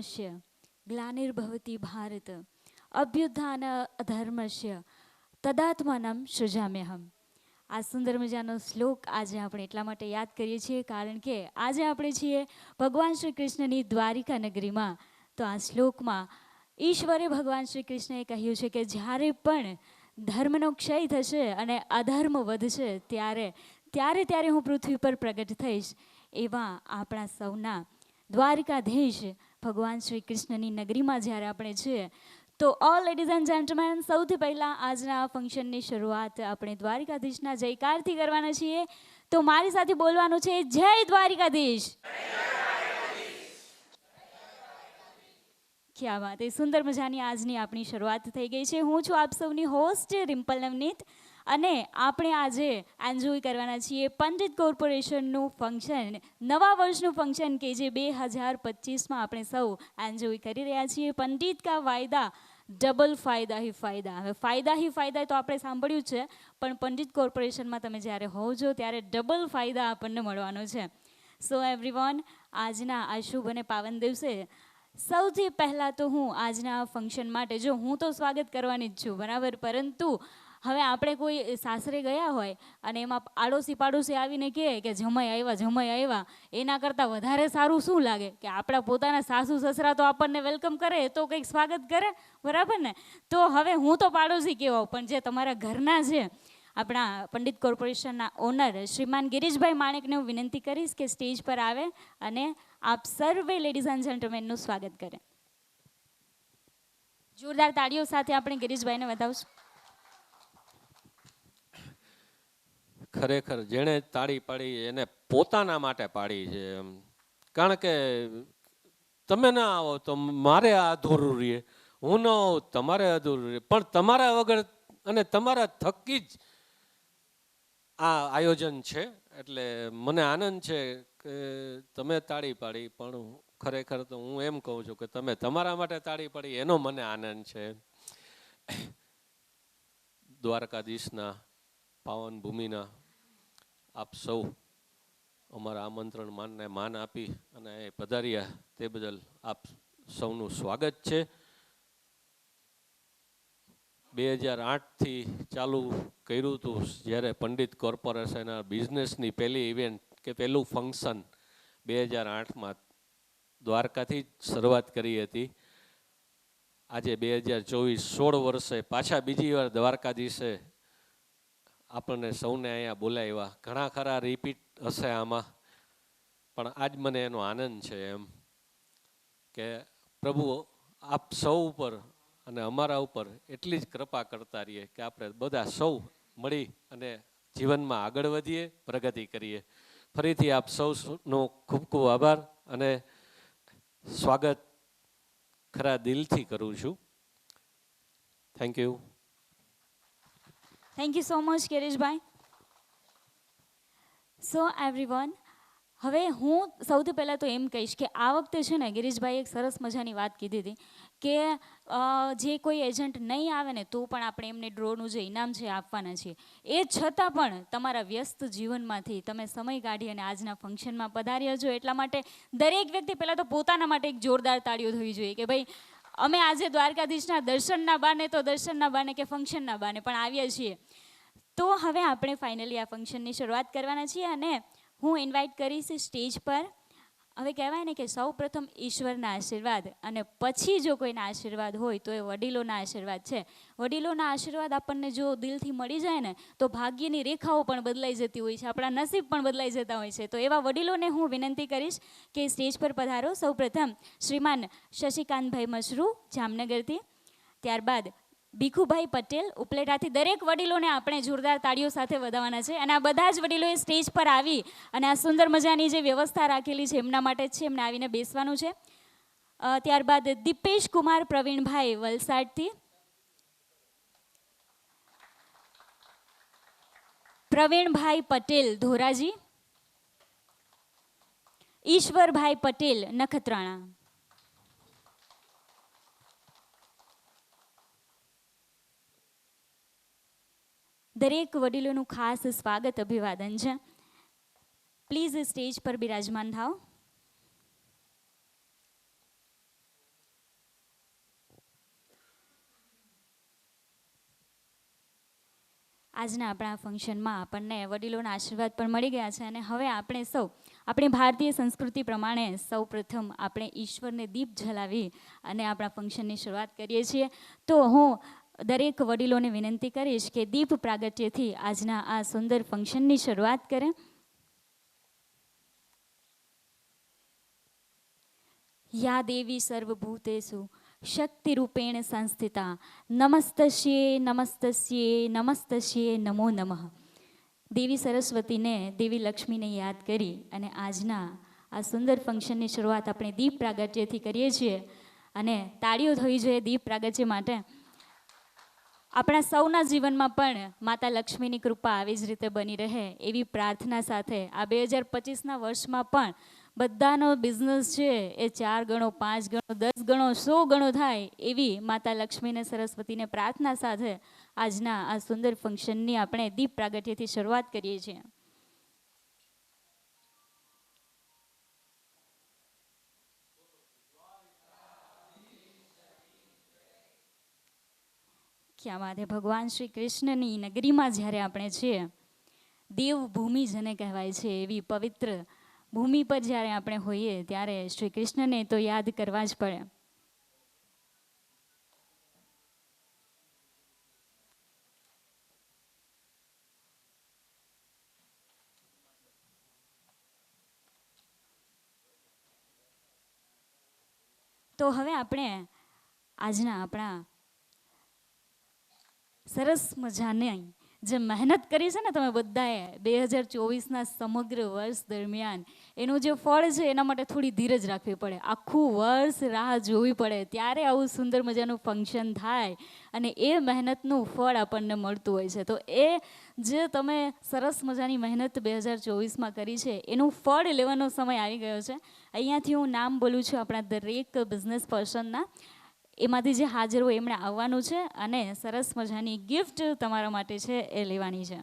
ધર્મસ્ય ગ્લાનિર્ભવતિ ભારત અભ્યુત્થાન અધર્મસ્ય તદાત્માનમ સૃજામ્યહમ. આ સુંદર મજાનો શ્લોક આજે આપણે એટલા માટે યાદ કરીએ છીએ કારણ કે આજે આપણે છીએ ભગવાન શ્રી કૃષ્ણની દ્વારિકા નગરીમાં. તો આ શ્લોકમાં ઈશ્વરે ભગવાન શ્રી કૃષ્ણએ કહ્યું છે કે જ્યારે પણ ધર્મનો ક્ષય થશે અને અધર્મ વધશે ત્યારે હું પૃથ્વી પર પ્રગટ થઈશ. એવા આપણા સૌના દ્વારિકાધીશ ભગવાન શ્રી કૃષ્ણની નગરીમાં જ્યારે આપણે છીએ તો ઓલ લેડીઝ એન્ડ જેન્ટલમેન, સૌથી પહેલાં આજના ફંક્શનની શરૂઆત આપણે દ્વારિકાધીશના જયકારથી કરવાના છીએ. તો મારી સાથે બોલવાનું છે જય દ્વારિકાધીશ. ક્યાં વાત, એ સુંદર મજાની આજની આપણી શરૂઆત થઈ ગઈ છે. હું છું આપ સૌની હોસ્ટ રિમ્પલ નવનીત અને આપણે આજે એન્જોય કરવાના છીએ પંડિત કોર્પોરેશનનું ફંક્શન, નવા વર્ષનું ફંક્શન કે જે 2025માં આપણે સૌ એન્જોય કરી રહ્યા છીએ. પંડિત કા વાયદા ડબલ ફાયદા હી ફાયદા. હવે ફાયદા હી ફાયદા તો આપણે સાંભળ્યું છે, પણ પંડિત કોર્પોરેશનમાં તમે જ્યારે હોવ છો ત્યારે ડબલ ફાયદા આપણને મળવાનો છે. સો એવરીવન, આજના આ શુભ અને પાવન દિવસે સૌથી પહેલાં તો હું આજના ફંક્શન માટે હું તો સ્વાગત કરવાની જ છું, બરાબર, પરંતુ હવે આપણે કોઈ સાસરે ગયા હોય અને એમાં પાડોશી આવીને કહે કે જમાઈ આવ્યા, એના કરતાં વધારે સારું શું લાગે કે આપણા પોતાના સાસુ સસરા તો આપણને વેલકમ કરે, તો કંઈક સ્વાગત કરે, બરાબર ને. તો હવે હું તો પાડોશી કહેવાઉં, પણ જે તમારા ઘરના છે આપણા પંડિત કોર્પોરેશનના ઓનર શ્રીમાન ગિરીશભાઈ માણેકને હું વિનંતી કરીશ કે સ્ટેજ પર આવે અને આપ સર્વે લેડીઝ એન્ડ જેન્ટલમેનનું સ્વાગત કરે. જોરદાર તાળીઓ સાથે આપણે ગિરીશભાઈને વધાવશું. ખરેખર જેણે તાળી પાડી એને પોતાના માટે પાડી છે, કારણ કે તમે ના આવો તો મારે આ અધૂરું રહે, હું ન આવું તમારે અધૂરું રહે, પણ તમારા વગર અને તમારા થકી જ આ આયોજન છે. એટલે મને આનંદ છે કે તમે તાળી પાડી, પણ ખરેખર તો હું એમ કહું છું કે તમે તમારા માટે તાળી પાડી એનો મને આનંદ છે. દ્વારકાધીશના પાવન ભૂમિના આપ સૌ અમારા આમંત્રણ માનને માન આપી અને પધાર્યા તે બદલ આપ સૌનું સ્વાગત છે. 2008થી ચાલુ કર્યું હતું જ્યારે પંડિત કોર્પોરેશનના બિઝનેસની પહેલી ઇવેન્ટ કે પહેલું ફંક્શન 2008માં દ્વારકાથી જ શરૂઆત કરી હતી. આજે 2024 16 વર્ષે પાછા બીજી વાર દ્વારકાધીશે આપણને સૌને અહીંયા બોલાવ્યા. ઘણા ખરા રિપીટ હશે આમાં, પણ આજ મને એનો આનંદ છે એમ કે પ્રભુ આપ સૌ ઉપર અને અમારા ઉપર એટલી જ કૃપા કરતા રહીએ કે આપણે બધા સૌ મળી અને જીવનમાં આગળ વધીએ, પ્રગતિ કરીએ. ફરીથી આપ સૌનો ખૂબ ખૂબ આભાર અને સ્વાગત ખરા દિલથી કરું છું. Thank you. Thank you so much Girishbhai. So everyone, હવે હું સૌથી પહેલાં તો એમ કહીશ કે આ વખતે છે ને ગિરીશભાઈએ એક સરસ મજાની વાત કીધી હતી કે જે કોઈ એજન્ટ નહીં આવે ને તો પણ આપણે એમને ડ્રોનું જે ઇનામ છે આપવાના છીએ. એ છતાં પણ તમારા વ્યસ્ત જીવનમાંથી તમે સમય કાઢી અને આજના ફંક્શનમાં પધાર્યા છો, એટલા માટે દરેક વ્યક્તિ પહેલાં તો પોતાના માટે એક જોરદાર તાળીઓ થવી જોઈએ કે ભાઈ અમે આજે દ્વારકાધીશના દર્શનના બાને કે ફંક્શનના બાને પણ આવ્યા છીએ. તો હવે આપણે ફાઇનલી આ ફંક્શનની શરૂઆત કરવાના છીએ અને હું ઇન્વાઇટ કરીશ સ્ટેજ પર. હવે કહેવાય ને કે સૌ પ્રથમ ઈશ્વરના આશીર્વાદ અને પછી જો કોઈના આશીર્વાદ હોય તો એ વડીલોના આશીર્વાદ છે. વડીલોના આશીર્વાદ આપણને જો દિલથી મળી જાય ને તો ભાગ્યની રેખાઓ પણ બદલાઈ જતી હોય છે, આપણા નસીબ પણ બદલાઈ જતા હોય છે. તો એવા વડીલોને હું વિનંતી કરીશ કે સ્ટેજ પર પધારો. સૌ પ્રથમ શ્રીમાન શશિકાંતભાઈ મશરૂ જામનગરથી, ત્યારબાદ ભીખુભાઈ પટેલ ઉપલેટાથી. દરેક વડીલોને આપણે જોરદાર તાળીઓ સાથે વધાવવાના છે અને આ બધા જ વડીલોએ સ્ટેજ પર આવી અને આ સુંદર મજાની જે વ્યવસ્થા રાખેલી છે એમના માટે જ છે, એમને આવીને બેસવાનું છે. ત્યારબાદ દીપેશ કુમાર પ્રવીણભાઈ વલસાડથી, પ્રવીણભાઈ પટેલ ધોરાજી, ઈશ્વરભાઈ પટેલ નખત્રાણા, દરેક વડીલોનું ખાસ સ્વાગત અભિવાદન છે. પ્લીઝ સ્ટેજ પર બિરાજમાન થાઓ. આજના આપણા ફંક્શનમાં આપણને વડીલોના આશીર્વાદ પણ મળી ગયા છે અને હવે આપણે સૌ આપણી ભારતીય સંસ્કૃતિ પ્રમાણે સૌ પ્રથમ આપણે ઈશ્વરને દીપ જલાવી અને આપણા ફંક્શનની શરૂઆત કરીએ છીએ. તો હું દરેક વડીલોને વિનંતી કરીશ કે દીપ પ્રાગટ્યથી આજના આ સુંદર ફંક્શનની શરૂઆત કરે. યા દેવી સર્વભૂતેષુ શક્તિરૂપેણ સંસ્થિતા નમસ્તસ્યે નમસ્તસ્યે નમસ્તસ્યે નમો નમઃ. દેવી સરસ્વતીને, દેવી લક્ષ્મીને યાદ કરી અને આજના આ સુંદર ફંક્શનની શરૂઆત આપણે દીપ પ્રાગટ્યથી કરીએ છીએ અને તાળીઓ થવી જોઈએ દીપ પ્રાગટ્ય માટે. આપણા સૌના જીવનમાં પણ માતા લક્ષ્મીની કૃપા આવી જ રીતે બની રહે એવી પ્રાર્થના સાથે આ 2025ના વર્ષમાં પણ બધાનો બિઝનેસ છે એ 4 ગણો, 5 ગણો, 10 ગણો, 100 ગણો થાય એવી માતા લક્ષ્મીને, સરસ્વતીને પ્રાર્થના સાથે આજના આ સુંદર ફંક્શનની આપણે દીપ પ્રાગટ્યથી શરૂઆત કરીએ છીએ. ક્યાં વાત હે. ભગવાન શ્રી કૃષ્ણની નગરીમાં જ્યારે આપણે છીએ, દેવભૂમિ જેને કહેવાય છે એવી પવિત્ર ભૂમિ પર જ્યારે આપણે હોઈએ ત્યારે શ્રી કૃષ્ણને તો યાદ કરવા જ પડે. તો હવે આપણે આજના આપણા સરસ મજાની જે મહેનત કરી છે ને તમે બધાએ 2024ના સમગ્ર વર્ષ દરમિયાન, એનું જે ફળ છે એના માટે થોડી ધીરજ રાખવી પડે. આખું વર્ષ રાહ જોવી પડે ત્યારે આવું સુંદર મજાનું ફંક્શન થાય અને એ મહેનતનું ફળ આપણને મળતું હોય છે. તો એ જે તમે સરસ મજાની મહેનત 2024માં કરી છે એનું ફળ લેવાનો સમય આવી ગયો છે. અહીંયાથી હું નામ બોલું છું આપણા દરેક બિઝનેસ પર્સનના. એમાંથી જે હાજર હોય એમણે આવવાનું છે અને સરસ મજાની ગિફ્ટ તમારા માટે છે એ લેવાની છે.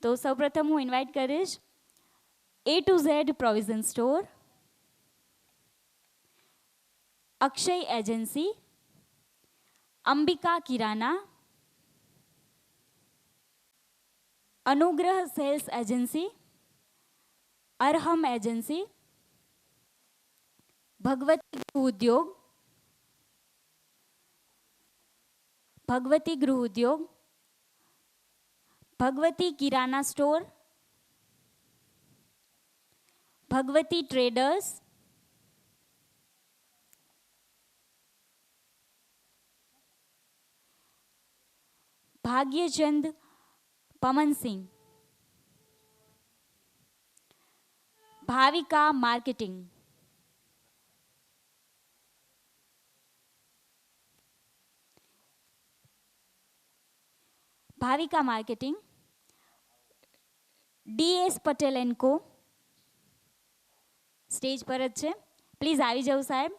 તો સૌપ્રથમ હું ઇન્વાઇટ કરીશ A to Z provision store, Akshay agency, Ambika Kirana, Anugrah sales agency, Arham agency, Bhagwati Udyog, Bhagwati Gruh Udyog, Bhagwati Kirana store, Bhagwati traders, Bhagyachand Pamansinh, Bhavika marketing, Bhavika marketing, DS Patel and co stage પર જ છે, પ્લીઝ આવી જાઓ સાહેબ.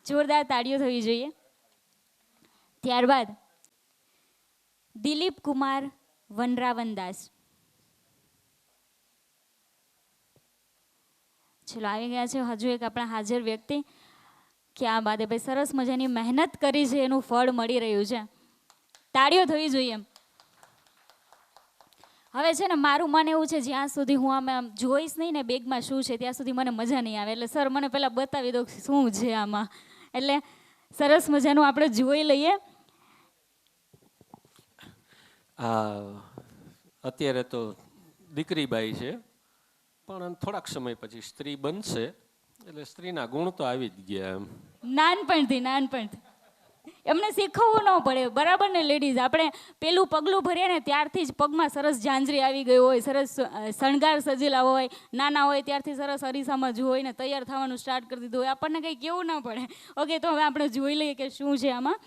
જોરદાર તાળીઓ થવી જોઈએ. ત્યારબાદ દિલીપ કુમાર વનરાવનદાસ. ચલો આવી ગયા છે હજુ એક આપણા હાજર વ્યક્તિ. ક્યાં બાત હે ભાઈ, સરસ મજાની મહેનત કરી છે એનું ફળ મળી રહ્યું છે. તાળીઓ થવી જોઈએ. હવે છે ને મારું મન એવું છે જ્યાં સુધી હું આમ જોઈશ નહીં ને બેગમાં શું છે ત્યાં સુધી મને મજા નહીં આવે. એટલે સર મને પહેલાં બતાવી દો શું છે આમાં. એટલે સરસ મજાનું આપણે જોઈ લઈએ. અત્યારે તો દીકરીબાઈ છે, પણ થોડાક સમય પછી સ્ત્રી બનશે એટલે સ્ત્રીના ગુણ તો આવી જ ગયા. એમ નાનપણથી એમને શીખવવું ન પડે, બરાબર ને લેડીઝ? આપણે પેલું પગલું ભરીએ ને ત્યારથી જ પગમાં સરસ ઝાંઝરી આવી ગઈ હોય, સરસ શણગાર સજેલા હોય, નાના હોય ત્યારથી સરસ અરીસામાં જોઈને તૈયાર થવાનું સ્ટાર્ટ કરી દીધું હોય. આપણને કંઈ કેવું ન પડે. ઓકે, તો હવે આપણે જોઈ લઈએ કે શું છે આમાં.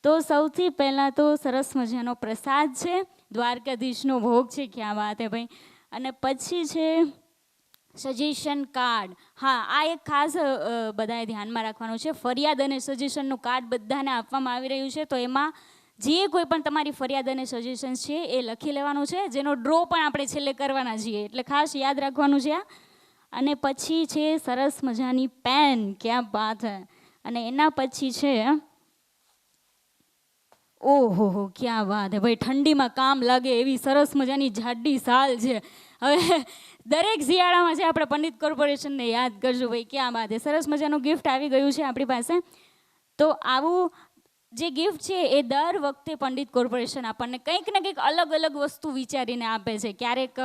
તો સૌથી પહેલાં તો સરસ મજાનો પ્રસાદ છે, દ્વારકાધીશનો ભોગ છે. ક્યાં વાત હે ભાઈ. અને પછી છે સજેશન કાર્ડ. હા, આ એક ખાસ બધાએ ધ્યાનમાં રાખવાનું છે. ફરિયાદ અને સજેશનનું કાર્ડ બધાને આપવામાં આવી રહ્યું છે. તો એમાં જે કોઈ પણ તમારી ફરિયાદ અને સજેશન્સ છે એ લખી લેવાનું છે, જેનો ડ્રો પણ આપણે છેલ્લે કરવાના છીએ, એટલે ખાસ યાદ રાખવાનું છે. અને પછી છે સરસ મજાની પેન. ક્યાં વાત હે. અને એના પછી છે ઓહો હો, ક્યાં વાત હે ભાઈ, ઠંડીમાં કામ લાગે એવી સરસ મજાની જાડી સાલ છે. હવે દરેક શિયાળામાં છે આપણે પંડિત કોર્પોરેશનને યાદ કરશું ભાઈ, ક્યાં વાત હે. સરસ મજાનું ગિફ્ટ આવી ગયું છે આપણી પાસે. તો આવું જે ગિફ્ટ છે એ દર વખતે પંડિત કોર્પોરેશન આપણને કંઈક ને કંઈક અલગ અલગ વસ્તુ વિચારીને આપે છે. ક્યારેક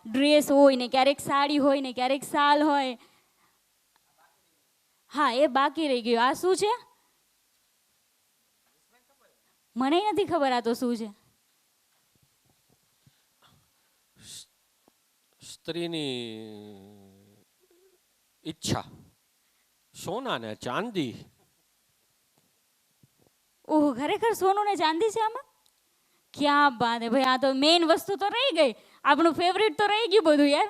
ડ્રેસ હોય ને, ક્યારેક સાડી હોય ને, ક્યારેક સાલ હોય. હા, એ બાકી રહી ગયું. આ શું છે? મને નથી ખબર આ તો શું છે. સ્ત્રીની ઈચ્છા, સોના ને ચાંદી. ઓહ, ખરેખર સોનું ને ચાંદી છે આમાં? ક્યાં બાત હે ભાઈ, આ તો મેઇન વસ્તુ તો રહી ગઈ, આપણું ફેવરિટ તો રહી ગયું બધું યાર.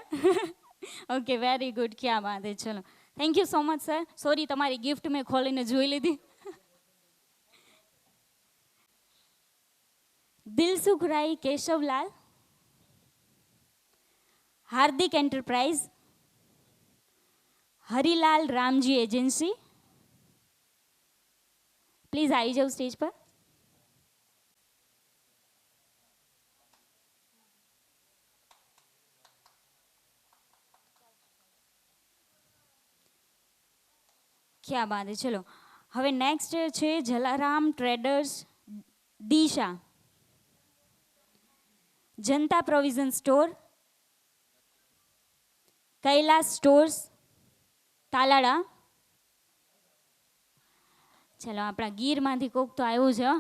ઓકે, વેરી ગુડ, ક્યાં બાત હે. ચલો, thank you so much sir. Sorry, તમારી ગિફ્ટ મેં ખોલીને જોઈ લીધી. Dilsukh Rai Keshavlal, Hardik enterprise, Harilal Ramji agency. Please આવી જાઓ સ્ટેજ પર. ક્યાં બાત હે. ચલો, હવે નેક્સ્ટ છે Jalaram traders Disha, Janata provision store, Kailas stores Talala. ચલો, આપણા ગીરમાંથી કોક તો આવ્યું છે.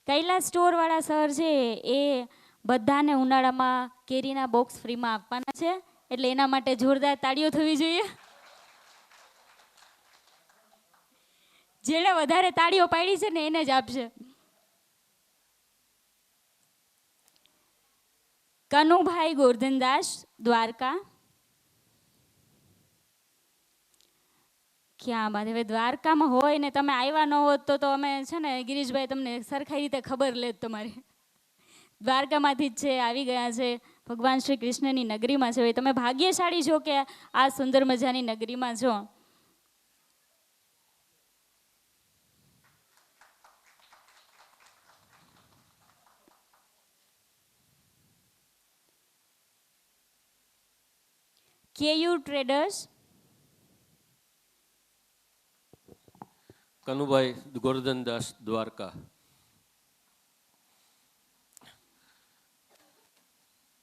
કૈલાસ સ્ટોર વાળા સર છે એ બધાને ઉનાળામાં કેરીના બોક્સ ફ્રીમાં આપવાના છે, એટલે એના માટે જોરદાર તાળીઓ થવી જોઈએ. જેણે વધારે તાળીઓ પાડી છે ને એને જ આપશે. કનુભાઈ ગોરધનદાસ, દ્વારકા. ક્યાં બાત. હવે દ્વારકામાં હોય ને તમે આવ્યા ન હોત તો અમે છે ને ગિરીશભાઈ તમને સરખી રીતે ખબર લેત તમારી. દ્વારકામાંથી જ છે, આવી ગયા છે, ભગવાન શ્રી કૃષ્ણની નગરીમાં છે. તમે ભાગ્યશાળી છો કે આ સુંદર મજાની નગરીમાં છો. કેયુ ટ્રેડર્સ, કનુભાઈ ગોરધનદાસ, દ્વારકા.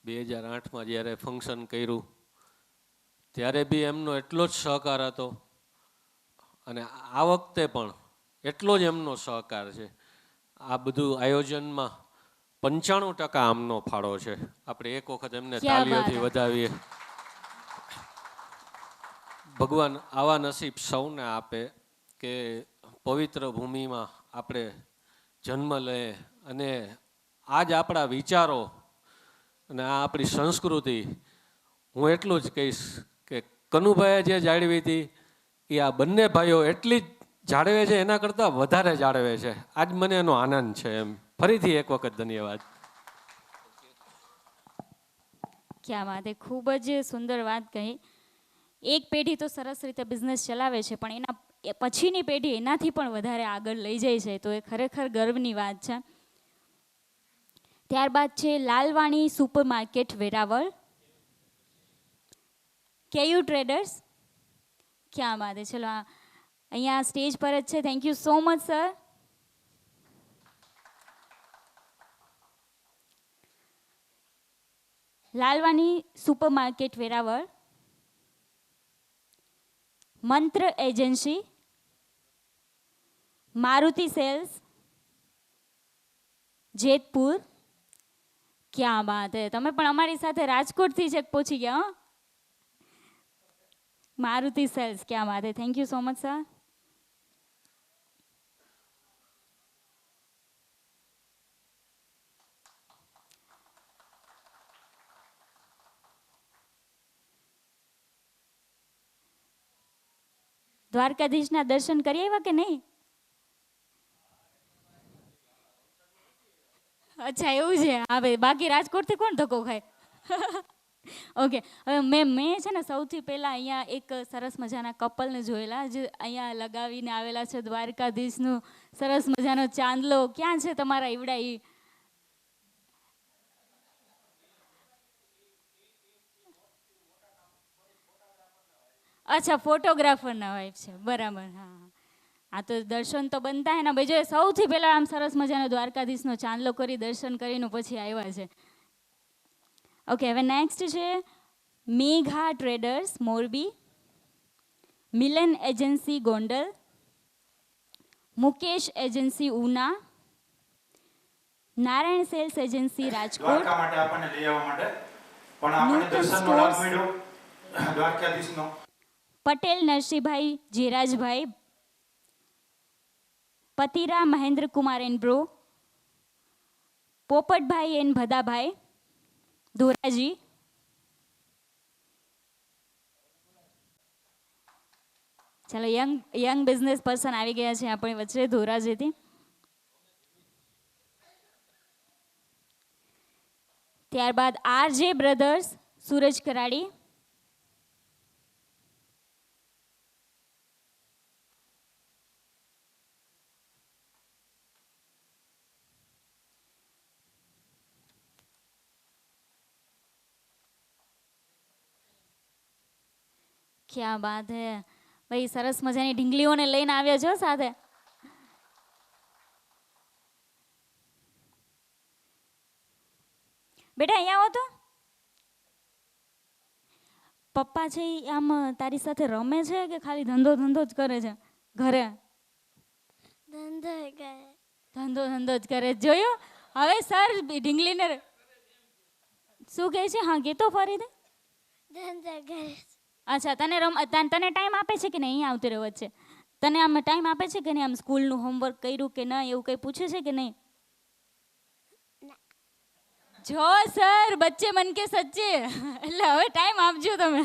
2008માં જ્યારે ફંક્શન કર્યું ત્યારે બી એમનો એટલો જ સહકાર હતો, અને આ વખતે પણ એટલો જ એમનો સહકાર છે. આ બધું આયોજનમાં 95% આમનો ફાળો છે. આપણે એક વખત એમને તાલીઓથી વધાવીએ. ભગવાન આવા નસીબ સૌને આપે કે પવિત્ર ભૂમિમાં આપણે જન્મ લઈએ, અને આજ આપણા વિચારો અને આ આપણી સંસ્કૃતિ, હું એટલું જ કહીશ કે કનુભાઈએ જે જાળવી હતી એ આ બંને ભાઈઓ એટલી જ જાળવે છે, એના કરતાં વધારે જાળવે છે. આજ મને એનો આનંદ છે. એમ ફરીથી એક વખત ધન્યવાદ. ક્યાં વાત હે, ખૂબ જ સુંદર વાત કહી. એક પેઢી તો સરસ રીતે બિઝનેસ ચલાવે છે, પણ એના પછીની પેઢી એનાથી પણ વધારે આગળ લઈ જાય છે, તો એ ખરેખર ગર્વની વાત છે. ત્યારબાદ છે Lalwani super market Veraval, KU traders. ક્યાં વાત હે. ચલો, અહીંયા સ્ટેજ પર જ છે. Thank you so much sir. Lalwani super market Veraval, Mantra agency, Maruti cells Jetpur. ક્યાં બાત હે, તમે પણ અમારી સાથે રાજકોટથી જ પહોંચી ગયા. મારુતિ સેલ્સ, ક્યાં બાત હે. Thank you so much sir. દ્વારકાધીશના દર્શન કરી આવ્યા કે નહીં? અચ્છા, એવું છે. હા ભાઈ, બાકી રાજકોટથી કોણ ધક્કો ખાય? ઓકે, હવે મેં છે ને સૌથી પહેલાં અહીંયા એક સરસ મજાના કપલને જોયેલા જે અહીંયા લગાવીને આવેલા છે દ્વારકાધીશનું સરસ મજાનો ચાંદલો. ક્યાં છે તમારા ઈવડા ઈ? અચ્છા, ફોટોગ્રાફરના વાઇફ છે, બરાબર. હા હા. આ તો દર્શન તો બનતા હે ને ભાઈ. જો સૌથી પહેલાં આમ સરસ મજાનો દ્વારકાધીશનો ચાંદલો કરી દર્શન કરીને પછી આવ્યા છે. ઓકે, હવે નેક્સ્ટ છે Megha traders Morbi, Milan agency Gondal, Mukesh agency Una, Narayan sales agency Rajkot, Dwarka માટે આપણને લઈ આવવા માટે પણ આપણને નૂતન દર્શનનો લાભ સ્ટોર્સ, મળ્યો દ્વારકાધીશનો. Patel Narsinhbhai Jirajbhai, Patira Mahendra Kumar n bro, Popatbhai n Bhadabhai Dhoraji, ચાલો યંગ બિઝનેસ પર્સન આવી ગયા છે આપણી વચ્ચે ધોરાજીથી. ત્યારબાદ આરજે બ્રધર્સ સુરજ કરાડી, ક્યાં બાત હે ભાઈ, સરસ મજાની ઢીંગલીઓને લઈને આવ્યા છો સાથે. બેટા અહીંયા આવો તો. પપ્પા છે ઈ આમ તારી સાથે રમે છે કે ખાલી ધંધો ધંધો જ કરે છે ઘરે? ધંધો કરે. ધંધો ધંધો જ કરે. જોયું? હવે સર ઢીંગલીને શું કહે છે? હા, કીધું ફરી દે. ધંધો કરે. અચ્છા, તને ટાઈમ આપે છે કે નહીં અહીંયા આવતી રહે વચ્ચે? તને આમ ટાઈમ આપે છે કે નહીં? આમ સ્કૂલનું હોમવર્ક કર્યું કે નહીં એવું કંઈ પૂછે છે કે નહીં? જો સર બચ્ચે મન કે સચ્ચે, એટલે હવે ટાઈમ આપજો તમે.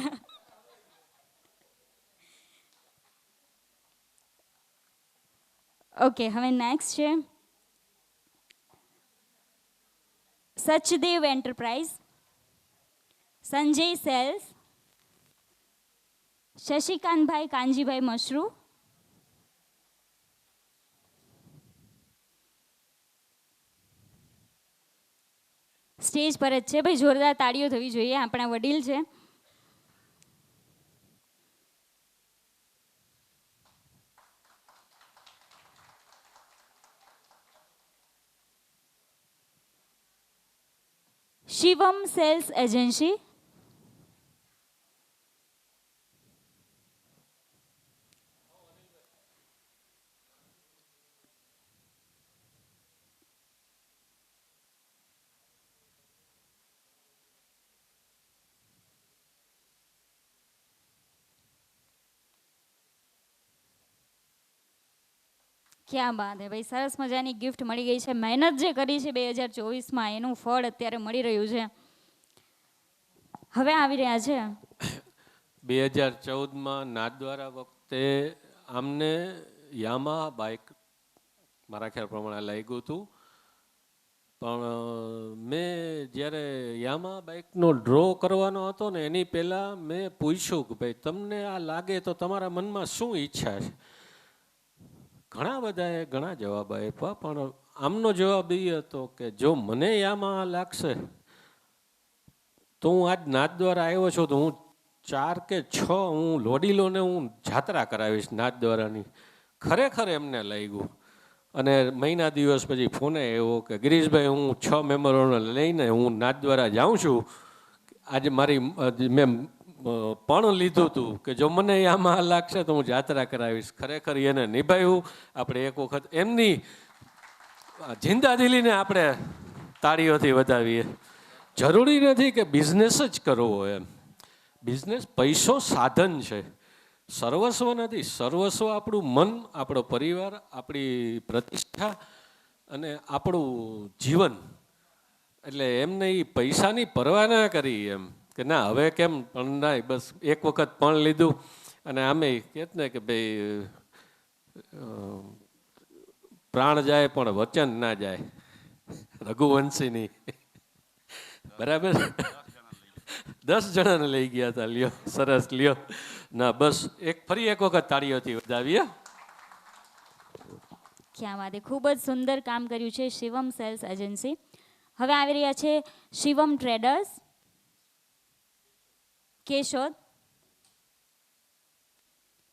ઓકે, હવે નેક્સ્ટ છે સચદેવ એન્ટરપ્રાઇઝ, સંજય સેલ્સ, શશિકાંતભાઈ કાનજીભાઈ મશરૂ, સ્ટેજ પર જ છે ભાઈ, જોરદાર તાળીઓ થવી જોઈએ, આપણા વડીલ છે. શિવમ સેલ્સ એજન્સી, ક્યાં બાત હે ભાઈ, સરસ મજાની ગિફ્ટ મળી ગઈ છે. મહેનત જે કરી છે 2024માં એનું ફળ અત્યારે મળી રહ્યું છે. હવે આવી રહ્યા છે 2014માં નાથદ્વારા વખતે આમને યામા બાઇક મારા ખ્યાલ પ્રમાણે લાગ્યું હતું, પણ મેં જ્યારે યામા બાઇકનો ડ્રો કરવાનો હતો ને એની પહેલાં મેં પૂછ્યું કે ભાઈ તમને આ લાગે તો તમારા મનમાં શું ઈચ્છા છે? ઘણા બધાએ ઘણા જવાબ આપ્યા, પણ આમનો જવાબ એ હતો કે જો મને યામા લાગશે તો હું આજ નાથદ્વારા આવ્યો છું તો હું 4 કે 6 હું લોડીલોને હું જાત્રા કરાવીશ નાથદ્વારાની. ખરેખર એમને લાગ્યું. અને મહિના દિવસ પછી ફોને આવ્યો કે ગિરીશભાઈ હું 6 મેમ્બરોને લઈને હું નાથદ્વારા જાઉં છું. આજે મેં પણ લીધું હતું કે જો મને આમાં લાગશે તો હું જાત્રા કરાવીશ. ખરેખર એને નિભાવ્યું. આપણે એક વખત એમની જિંદાદિલીને આપણે તાળીઓથી વધાવીએ. જરૂરી નથી કે બિઝનેસ જ કરવો એમ. બિઝનેસ પૈસો સાધન છે, સર્વસ્વ નથી. સર્વસ્વ આપણું મન, આપણો પરિવાર, આપણી પ્રતિષ્ઠા અને આપણું જીવન. એટલે એમને એ પૈસાની પરવા ના કરી એમ કે ના હવે કેમ પણ ના, બસ એક વખત પણ લીધું. અને આમે કહેત ને કે ભાઈ પ્રાણ જાય પણ વચન ના જાય, રઘુવંશીની. બરાબર. 10 જણાને લઈ ગયા હતા. લ્યો, સરસ, લ્યો. ના બસ ફરી એક વખત તાળીઓથી વધાવીએ. ક્યાં વાત, ખૂબ જ સુંદર કામ કર્યું છે શિવમ સેલ્સ એજન્સી. હવે આવી રહ્યા છે શિવમ ટ્રેડર્સ કેશોદ.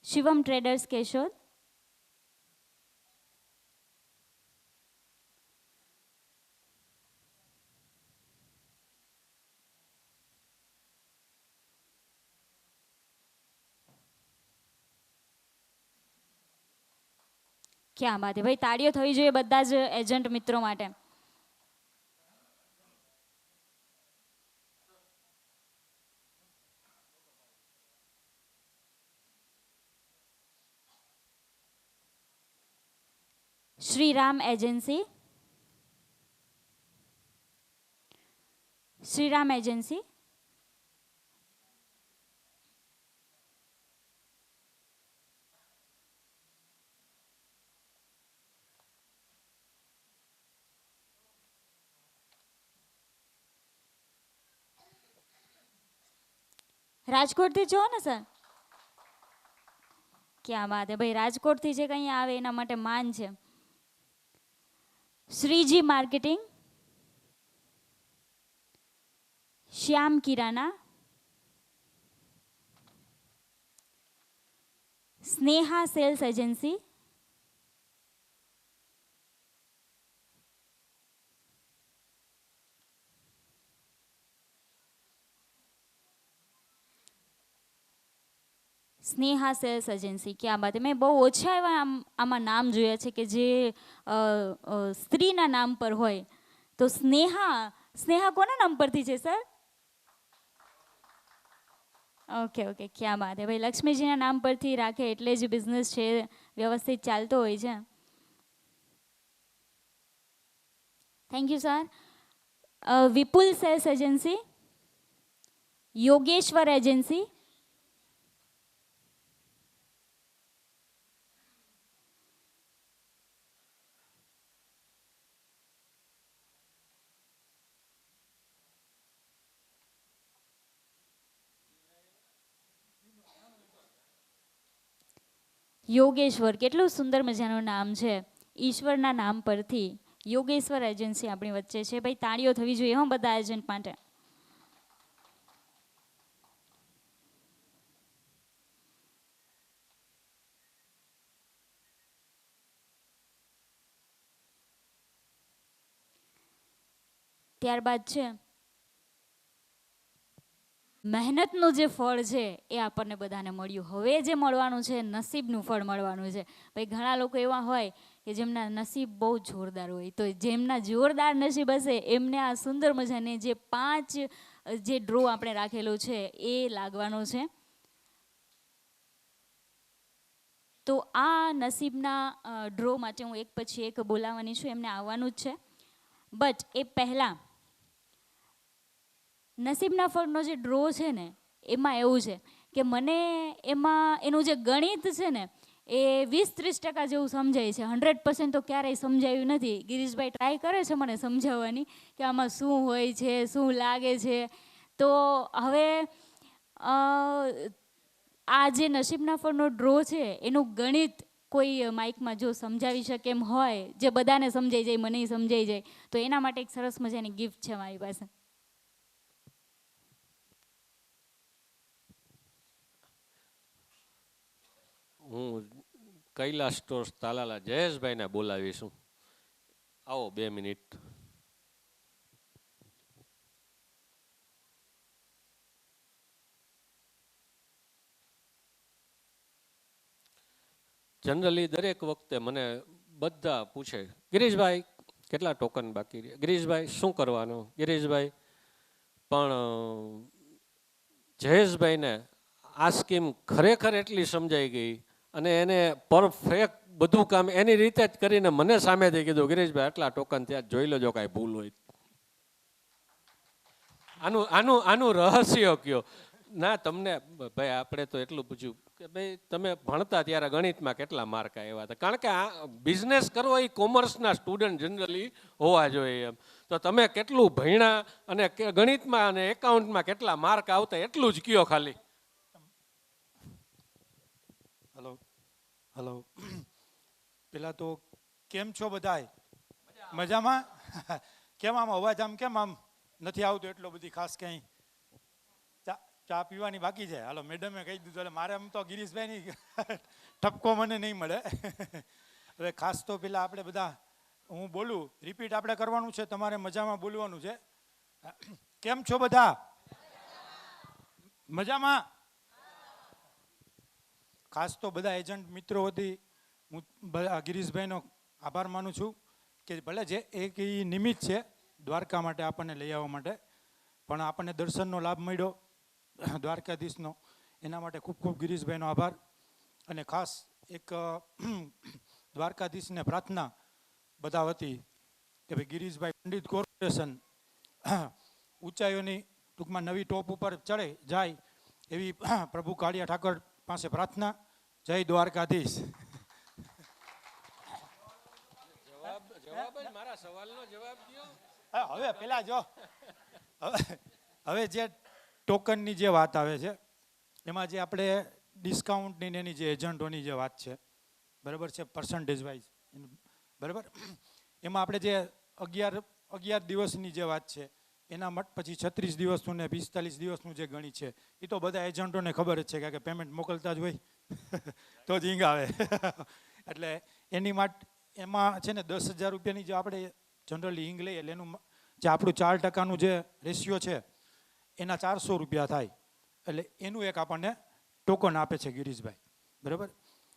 શિવમ ટ્રેડર્સ કેશોદ. ક્યાં બાત હે ભાઈ, તાળીઓ થવી જોઈએ બધા જ એજન્ટ મિત્રો માટે. શ્રીરામ એજન્સી. શ્રીરામ એજન્સી. રાજકોટથી છો ને સર? ક્યાં વાત હે ભાઈ, રાજકોટથી જે કંઈ આવે એના માટે માન છે. Shreeji marketing. Shyam Kirana. Sneha sales agency. Sneha sales agency. ક્યાં બાત, મેં બહુ ઓછા એવા આમાં નામ જોયા છે કે જે સ્ત્રીના નામ પર હોય. તો સ્નેહા, સ્નેહા કોના નામ પરથી છે સર? ઓકે ઓકે, ક્યાં બાત હે ભાઈ, લક્ષ્મીજીના નામ પરથી રાખે એટલે જ બિઝનેસ છે વ્યવસ્થિત ચાલતો હોય છે. Thank you sir. Vipul cells agency. Yogeshwar agency. Yogeshwar, કેટલું સુંદર મજાનું નામ છે. ઈશ્વરના નામ પરથી યોગેશ્વર એજન્સી આપણી વચ્ચે છે. ભાઈ તાળીઓ થવી જોઈએ હો બધા એજન્ટ માટે. ત્યારબાદ છે મહેનતનું જે ફળ છે એ આપણને બધાને મળ્યું. હવે જે મળવાનું છે નસીબનું ફળ મળવાનું છે. ભાઈ ઘણા લોકો એવા હોય કે જેમના નસીબ બહુ જોરદાર હોય, તો જેમના જોરદાર નસીબ હશે એમને આ સુંદર મજાને જે 5 જે ડ્રો આપણે રાખેલો છે એ લાગવાનો છે. તો આ નસીબના ડ્રો માટે હું એક પછી એક બોલાવવાની છું, એમને આવવાનું જ છે. બટ એ પહેલાં નસીબના ફળનો જે ડ્રો છે ને એમાં એવું છે કે મને એમાં એનું જે ગણિત છે ને એ 20-30% જેવું સમજાય છે. 100% તો ક્યારેય સમજાયું નથી. ગિરીશભાઈ ટ્રાય કરે છે મને સમજાવવાની કે આમાં શું હોય છે, શું લાગે છે. તો હવે આ જે નસીબના ફળનો ડ્રો છે એનું ગણિત કોઈ માઇકમાં જો સમજાવી શકે એમ હોય, જે બધાને સમજાઈ જાય, મને સમજાઈ જાય, તો એના માટે એક સરસ મજાની ગિફ્ટ છે મારી પાસે. હું કૈલાસ સ્ટોર્સ તાલાલા જયેશભાઈને બોલાવીશું. આવો 2 મિનિટ. જનરલી દરેક વખતે મને બધા પૂછે, ગિરીશભાઈ કેટલા ટોકન બાકી રહ્યા, ગિરીશભાઈ શું કરવાનું, ગિરીશભાઈ. પણ જયેશભાઈને આ સ્કીમ ખરેખર એટલી સમજાઈ ગઈ અને એને પરફેક્ટ બધું કામ એની રીતે જ કરીને મને સામેથી કીધું, ગિરીશભાઈ આટલા ટોકન ત્યાં જોઈ લેજો કાંઈ ભૂલ હોય. આનું રહસ્ય કયો. ના તમને ભાઈ આપણે તો એટલું પૂછ્યું કે ભાઈ તમે ભણતા ત્યારે ગણિતમાં કેટલા માર્ક આવ્યા હતા, કારણ કે આ બિઝનેસ કરવો એ કોમર્સના સ્ટુડન્ટ જનરલી હોવા જોઈએ એમ. તો તો તમે કેટલું ભણ્યા અને ગણિતમાં અને એકાઉન્ટમાં કેટલા માર્ક આવતા એટલું જ કયો ખાલી. હલો હલો પેલા તો કેમ છો બધાય? મજામાં? કેમ આમ અવાજ આમ કેમ આમ નથી આવતો એટલો બધી ખાસ ક્યાંય? ચા પીવાની બાકી છે. હાલો મેડમે કહી દીધું એટલે મારે આમ તો ગિરીશભાઈની ઠપકો મને નહીં મળે. હવે ખાસ તો પેલા આપણે બધા હું બોલું રિપીટ આપણે કરવાનું છે. તમારે મજામાં બોલવાનું છે. કેમ છો બધા? મજામાં? ખાસ તો બધા એજન્ટ મિત્રો વતી હું ગિરીશભાઈનો આભાર માનું છું કે ભલે જે એક એ નિમિત્ત છે દ્વારકા માટે આપણને લઈ આવવા માટે, પણ આપણને દર્શનનો લાભ મળ્યો દ્વારકાધીશનો, એના માટે ખૂબ ખૂબ ગિરીશભાઈનો આભાર. અને ખાસ એક દ્વારકાધીશને પ્રાર્થના બધા વતી કે ભાઈ ગિરીશભાઈ પંડિત કોર્પોરેશન ઊંચાઈઓની ટૂંકમાં નવી ટોપ ઉપર ચડે જાય એવી પ્રભુ કાળિયા ઠાકર પાસે પ્રાર્થના. જય દ્વારકાધીશ. મારા સવાલનો જવાબ દો. હવે પેલા જો હવે જે ટોકનની જે વાત આવે છે એમાં જે આપણે ડિસ્કાઉન્ટની એની જે એજન્ટોની જે વાત છે બરાબર છે, પર્સન્ટેજ વાઇઝ બરાબર, એમાં આપણે જે 11 દિવસની જે વાત છે એના પછી 36 દિવસનું ને 45 દિવસનું જે ગણિત છે એ તો બધા એજન્ટોને ખબર જ છે કે પેમેન્ટ મોકલતા જ હોય તો જ ઈંગ આવે. એટલે એની માટે એમાં છે ને 10,000 રૂપિયાની જે આપણે જનરલી ઈંગ લઈએ એટલે એનું જે આપણું 4% જે રેશિયો છે એના 400 રૂપિયા થાય. એટલે એનું એક આપણને ટોકન આપે છે ગિરીશભાઈ, બરાબર.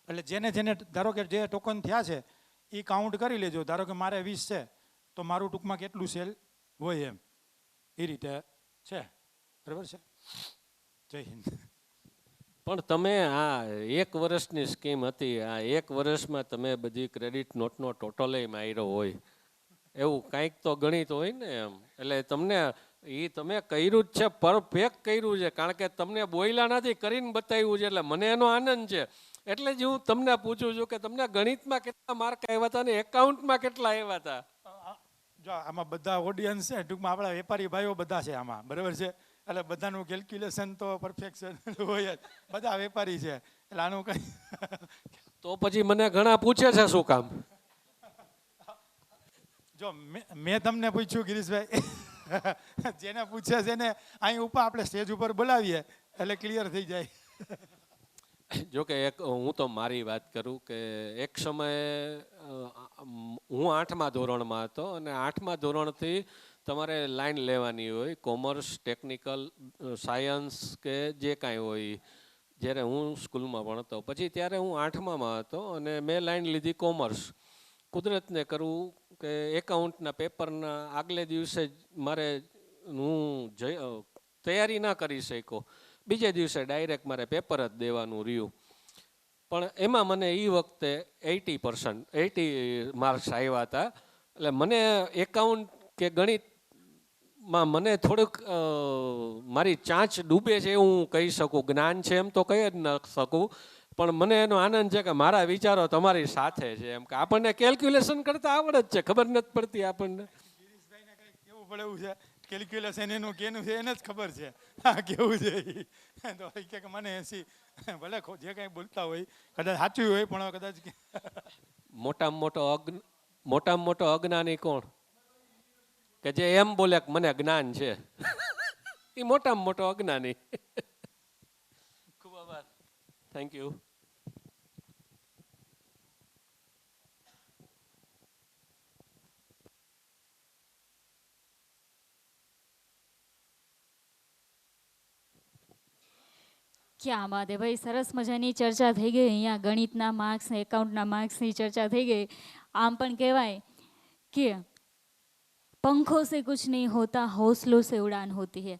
એટલે જેને જેને ધારો કે જે ટોકન થયા છે એ કાઉન્ટ કરી લેજો. ધારો કે મારે 20 છે તો મારું ટૂંકમાં કેટલું સેલ હોય એમ એ રીતે છે, બરાબર છે. જય હિન્દ. પણ તમે આ 1 વર્ષની સ્કીમ હતી, આ 1 વર્ષમાં તમે બધી ક્રેડિટ નોટનો ટોટલ માર્યો હોય એવું કાંઈક તો ગણિત હોય ને એમ. એટલે તમને એ તમે કર્યું જ છે, પરફેક્ટ કર્યું છે, કારણ કે તમને બોયલા નથી કરીને બતાવ્યું છે. એટલે મને એનો આનંદ છે. એટલે જ હું તમને પૂછું છું કે તમને ગણિતમાં કેટલા માર્ક આવ્યા હતા અને એકાઉન્ટમાં કેટલા આવ્યા હતા. જો આમાં બધા ઓડિયન્સ છે ટૂંકમાં આપણા વેપારી ભાઈઓ બધા છે આમાં, બરાબર છે. એટલે બધાનું કેલ્ક્યુલેશન તો પરફેક્શન હોય જ, બધા વેપારી છે. એટલે આનું કંઈ તો પછી મને ઘણા પૂછે છે શું કામ? જો મેં તમને પૂછ્યું ગિરીશભાઈ, જેને પૂછે છે ને અહીં ઉપર આપણે સ્ટેજ ઉપર બોલાવીએ એટલે ક્લિયર થઈ જાય. જો કે એક હું તો મારી વાત કરું કે એક સમયે હું 8મા ધોરણમાં હતો અને 8મા ધોરણથી તમારે લાઈન લેવાની હોય, કોમર્સ, ટેકનિકલ, સાયન્સ કે જે કાંઈ હોય. જ્યારે હું સ્કૂલમાં ભણતો પછી ત્યારે હું 8મામાં હતો અને મેં લાઈન લીધી કોમર્સ. કુદરતને કરવું કે એકાઉન્ટના પેપરના આગલે દિવસે જ મારે હું તૈયારી ના કરી શક્યો. બીજે દિવસે ડાયરેક્ટ મારે પેપર જ દેવાનું રહ્યું. પણ એમાં મને એ વખતે 80 માર્ક્સ આવ્યા હતા. એટલે મને એકાઉન્ટ કે ગણિતમાં મને થોડુંક મારી ચાંચ ડૂબે છે એવું હું કહી શકું. જ્ઞાન છે એમ તો કહી જ ન શકું, પણ મને એનો આનંદ છે કે મારા વિચારો તમારી સાથે છે. એમ કે આપણને કેલ્ક્યુલેશન કરતા આવડે જ છે, ખબર નથી પડતી આપણને. ગિરીશભાઈને કંઈક કેવું પડે એવું છે, કેલ્ક્યુલેશન એનું કેનું છે એને જ ખબર છે. હા કેવું છે તો કે મને 80 ભલે જે કંઈ બોલતા હોય કદાચ સાચું હોય પણ કદાચ મોટામાં મોટો અજ્ઞાની કોણ? કે જે એમ બોલે કે મને જ્ઞાન છે એ મોટામાં મોટો અજ્ઞાની. ખૂબ આભાર. Thank you. ક્યાં બાત હે ભાઈ, સરસ મજાની ચર્ચા થઈ ગઈ. અહીંયા ગણિતના માર્ક્સ ને એકાઉન્ટના માર્ક્સની ચર્ચા થઈ ગઈ. આમ પણ કહેવાય કે પંખો સે કુછ નહીં હોતા, હौसलों से उड़ान होती है.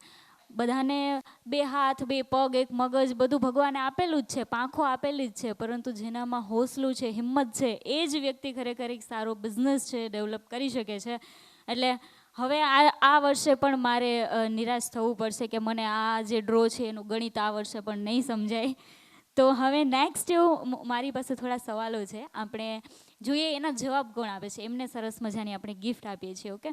બધાને 2 હાથ 2 પગ 1 મગજ બધું ભગવાને આપેલું જ છે, પાંખો આપેલી જ છે, પરંતુ જેનામાં હौसલું છે, હિંમત છે, એ જ વ્યક્તિ ખરેખર એક સારો બિઝનેસ છે ડેવલપ કરી શકે છે. એટલે હવે આ વર્ષે પણ મારે નિરાશ થવું પડશે કે મને આ જે ડ્રો છે એનું ગણિત આ વર્ષે પણ નહીં સમજાય. તો હવે નેક્સ્ટ એવું મારી પાસે થોડા સવાલો છે, આપણે જોઈએ એના જવાબ કોણ આપે છે એમને સરસ મજાની આપણે ગિફ્ટ આપીએ છીએ. ઓકે,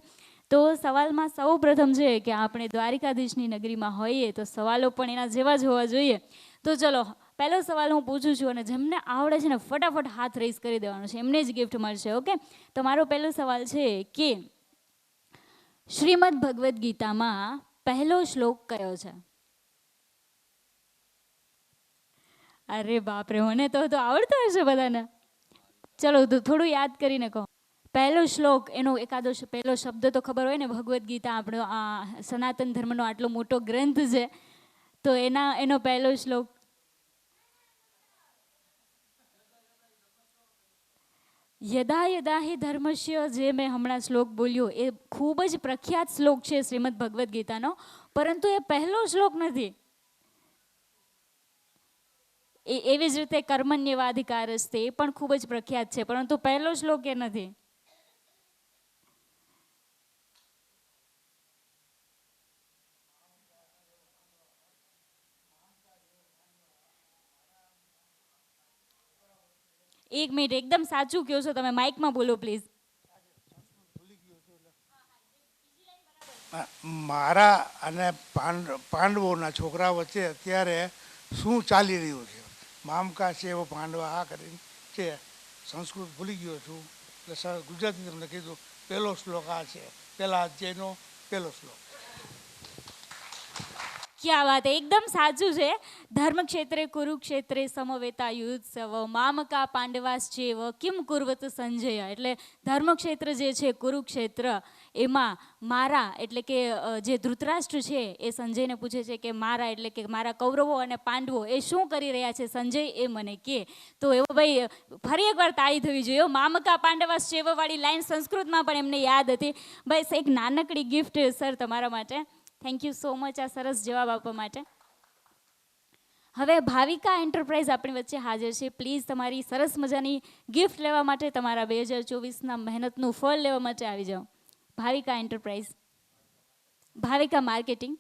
તો સવાલમાં સૌ પ્રથમ છે કે આપણે દ્વારિકાધીશની નગરીમાં હોઈએ તો સવાલો પણ એના જેવા જ હોવા જોઈએ. તો ચલો પહેલો સવાલ હું પૂછું છું અને જેમને આવડે છે ને ફટાફટ હાથ રેઝ કરી દેવાનો છે, એમને જ ગિફ્ટ મળશે. ઓકે, તો મારો પહેલો સવાલ છે કે શ્રીમદ ભગવદ્ ગીતામાં પહેલો શ્લોક કયો છે? અરે બાપરે, મને તો આવડતો હશે બધાને. ચલો તો થોડું યાદ કરીને કહો. પહેલો શ્લોક, એનો એકાદો પહેલો શબ્દ તો ખબર હોય ને. ભગવદ્ ગીતા આપણો આ સનાતન ધર્મનો આટલો મોટો ગ્રંથ છે, તો એનો પહેલો શ્લોક. યદા યદા હિ ધર્મસ્ય, જે મેં હમણાં શ્લોક બોલ્યો એ ખૂબ જ પ્રખ્યાત શ્લોક છે શ્રીમદ ભગવદ્ ગીતાનો, પરંતુ એ પહેલો શ્લોક નથી. એવી જ રીતે કર્મણ્યવાધિકારસ્તે એ પણ ખૂબ જ પ્રખ્યાત છે, પરંતુ પહેલો શ્લોક એ નથી. એક મિનિટ, એકદમ સાચું કહો છો તમે, માઇકમાં બોલો પ્લીઝ. મારા અને પાંડવોના છોકરા વચ્ચે અત્યારે શું ચાલી રહ્યું છે? મામકા છે એવો પાંડવા આ કરીને છે. સંસ્કૃત ભૂલી ગયો છું એટલે ગુજરાતી તમને કીધું. પહેલો શ્લોક આ છે, પહેલા અધ્યાયનો પહેલો શ્લોક. ક્યાં વાત, એકદમ સાચું છે. ધર્મક્ષેત્રે કુરુક્ષેત્રે સમવેતા યુત્સવ મામકા પાંડવાશ્ચેવ કિમ કુર્વત સંજય. એટલે ધર્મક્ષેત્ર જે છે કુરુક્ષેત્ર, એમાં મારા એટલે કે જે ધૃતરાષ્ટ્ર છે એ સંજયને પૂછે છે કે મારા એટલે કે મારા કૌરવો અને પાંડવો એ શું કરી રહ્યા છે સંજય, એ મને કે. તો એવો ભાઈ ફરી એકવાર તાળી થવી જોઈએ. મામકા પાંડવાશ્ચેવ વાળી લાઈન સંસ્કૃતમાં પણ એમને યાદ હતી. બસ એક નાનકડી ગિફ્ટ સર તમારા માટે. થેન્ક યુ સો મચ આ સરસ જવાબ આપવા માટે. હવે ભાવિકા એન્ટરપ્રાઇઝ આપણી વચ્ચે હાજર છે. પ્લીઝ તમારી સરસ મજાની ગિફ્ટ લેવા માટે, તમારા 2024ના મહેનતનું ફળ લેવા માટે આવી જાઓ. Bhavika enterprise, Bhavika marketing.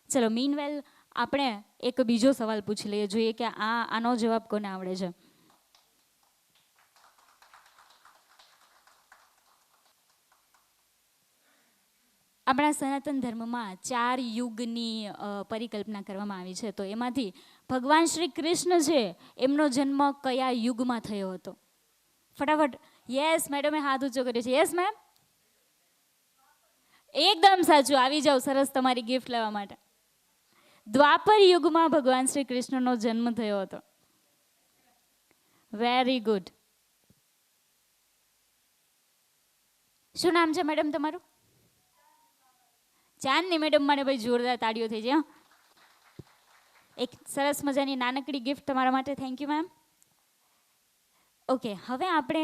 ચલો મીનવેલ આપણે એક બીજો સવાલ પૂછી લઈએ, જોઈએ કે આનો જવાબ કોને આવડે છે. આપણા સનાતન ધર્મમાં 4 યુગની પરિકલ્પના કરવામાં આવી છે. તો એમાંથી ભગવાન શ્રી કૃષ્ણ છે એમનો જન્મ કયા યુગમાં થયો હતો? ફટાફટ. યસ, મેડમે હાથ ઊંચો કર્યો છે. યસ મેમ, એકદમ સાચું. આવી જાઓ, સરસ તમારી ગિફ્ટ લેવા માટે. દ્વાપર યુગમાં ભગવાન શ્રી કૃષ્ણનો જન્મ થયો હતો. Very good. શું નામ છે મેડમ તમારું? ચાંદની મેડમ માટે ભાઈ જોરદાર તાળીઓ થઈ જાય. એક સરસ મજાની નાનકડી ગિફ્ટ તમારા માટે. Thank you ma'am. ઓકે, હવે આપણે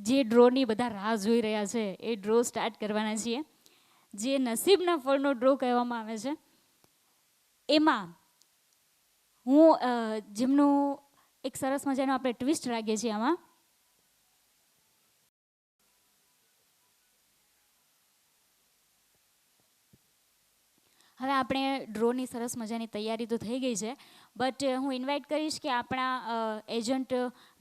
જે ડ્રોની બધા રાહ જોઈ રહ્યા છે એ ડ્રો સ્ટાર્ટ કરવાના છીએ. જે નસીબના ફળનો ડ્રો કહેવામાં આવે છે, એમાં હું જેમનું એક સરસ મજાનો આપણે ટ્વિસ્ટ રાખીએ છીએ આમાં. હવે આપણે ડ્રોની સરસ મજાની તૈયારી તો થઈ ગઈ છે, બટ હું ઇન્વાઇટ કરીશ કે આપણા એજન્ટ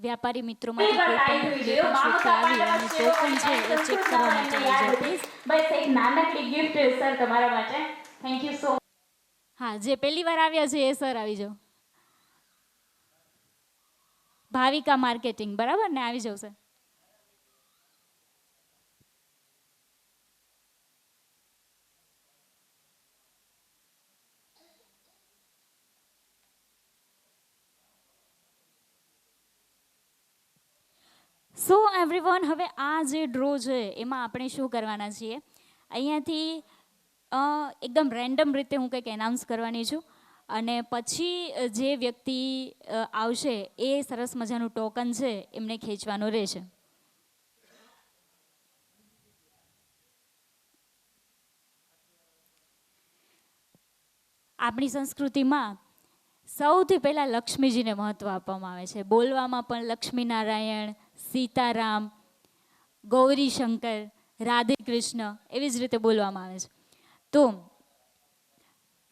વ્યાપારી મિત્રોમાંથી કોઈ પણ વ્યક્તિ આવી અને ટોકન છે એ ચેક કરવા માટે આવી જાય પ્લીઝ. બસ એક નાનકડી ગિફ્ટ સર તમારા માટે. થેન્ક યુ સો. હા, જે પહેલી વાર આવ્યા છે એ સર આવી જાઓ. ભાવિકા માર્કેટિંગ, બરાબર ને? આવી જાઓ સર. સો એવરીવન, હવે આ જે ડ્રો છે એમાં આપણે શું કરવાના છીએ, અહીંયાથી એકદમ રેન્ડમ રીતે હું કંઈક એનાઉન્સ કરવાની છું અને પછી જે વ્યક્તિ આવશે એ સરસ મજાનું ટોકન છે એમને ખેંચવાનું રહેશે. આપણી સંસ્કૃતિમાં સૌથી પહેલાં લક્ષ્મીજીને મહત્ત્વ આપવામાં આવે છે. બોલવામાં પણ લક્ષ્મીનારાયણ, સીતારામ, ગૌરી શંકર, રાધે કૃષ્ણ એવી જ રીતે બોલવામાં આવે છે. તો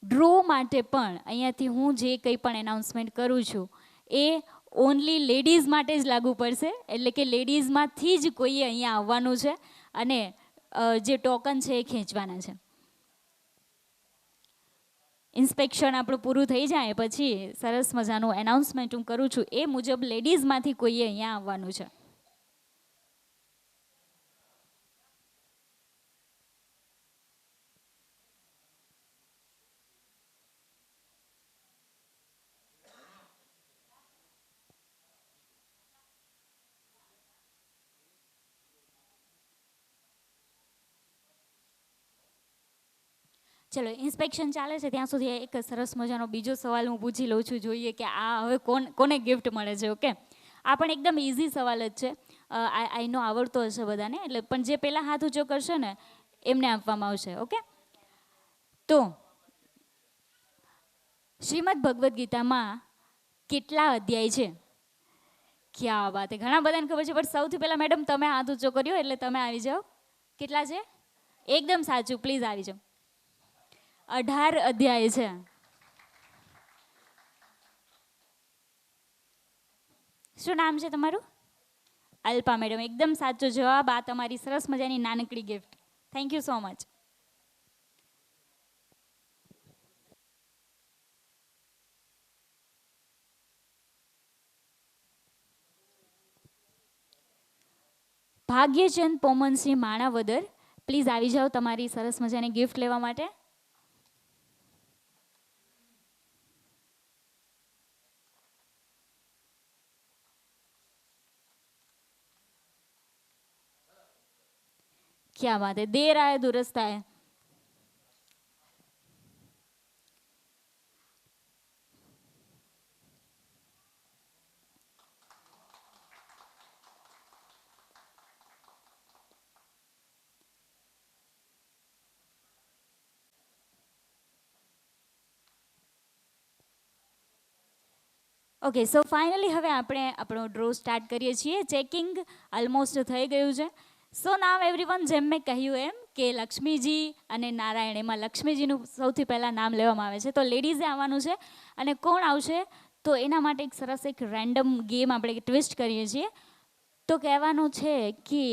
ડ્રો માટે પણ અહીંયાથી હું જે કંઈ પણ એનાઉન્સમેન્ટ કરું છું એ ઓનલી લેડીઝ માટે જ લાગુ પડશે, એટલે કે લેડીઝમાંથી જ કોઈએ અહીંયા આવવાનું છે અને જે ટોકન છે એ ખેંચવાના છે. ઇન્સ્પેક્શન આપણું પૂરું થઈ જાય પછી સરસ મજાનું એનાઉન્સમેન્ટ હું કરું છું, એ મુજબ લેડીઝમાંથી કોઈએ અહીંયા આવવાનું છે. ચલો, ઇન્સ્પેક્શન ચાલે છે ત્યાં સુધી એક સરસ મજાનો બીજો સવાલ હું પૂછી લઉં છું, જોઈએ કે આ હવે કોને ગિફ્ટ મળે છે. ઓકે, આ પણ એકદમ ઇઝી સવાલ જ છે, આઈનો આવડતો હશે બધાને, એટલે પણ જે પહેલાં હાથ ઊંચો કરશે ને એમને આપવામાં આવશે. ઓકે, તો શ્રીમદ ભગવદ્ ગીતામાં કેટલા અધ્યાય છે? ક્યાં વાત છે, ઘણા બધાને ખબર છે, પણ સૌથી પહેલાં મેડમ તમે હાથ ઊંચો કર્યો એટલે તમે આવી જાઓ. કેટલા છે? એકદમ સાચું, પ્લીઝ આવી જાઓ. 18 અધ્યાય છે. શું નામ છે તમારું? અલ્પા મેડમ, એકદમ સાચો જવાબ. આ તમારી સરસ મજાની નાનકડી gift. Thank you so much. Bhagyachand Pomansinh Manavadar, please આવી જાઓ તમારી સરસ મજાની ગિફ્ટ લેવા માટે. क्या बात है, देर आए दुरुस्त आए. ઓકે, સો ફાઇનલી હવે આપણે આપણો ડ્રો સ્ટાર્ટ કરીએ છીએ. ચેકિંગ ઓલમોસ્ટ થઈ ગયું છે. સો નાવ એવરીવન, જેમ મેં કહ્યું એમ કે લક્ષ્મીજી અને નારાયણ, એમાં લક્ષ્મીજીનું સૌથી પહેલાં નામ લેવામાં આવે છે. તો લેડીઝે આવવાનું છે અને કોણ આવશે તો એના માટે એક સરસ એક રેન્ડમ ગેમ આપણે ટ્વિસ્ટ કરીએ છીએ. તો કહેવાનું છે કે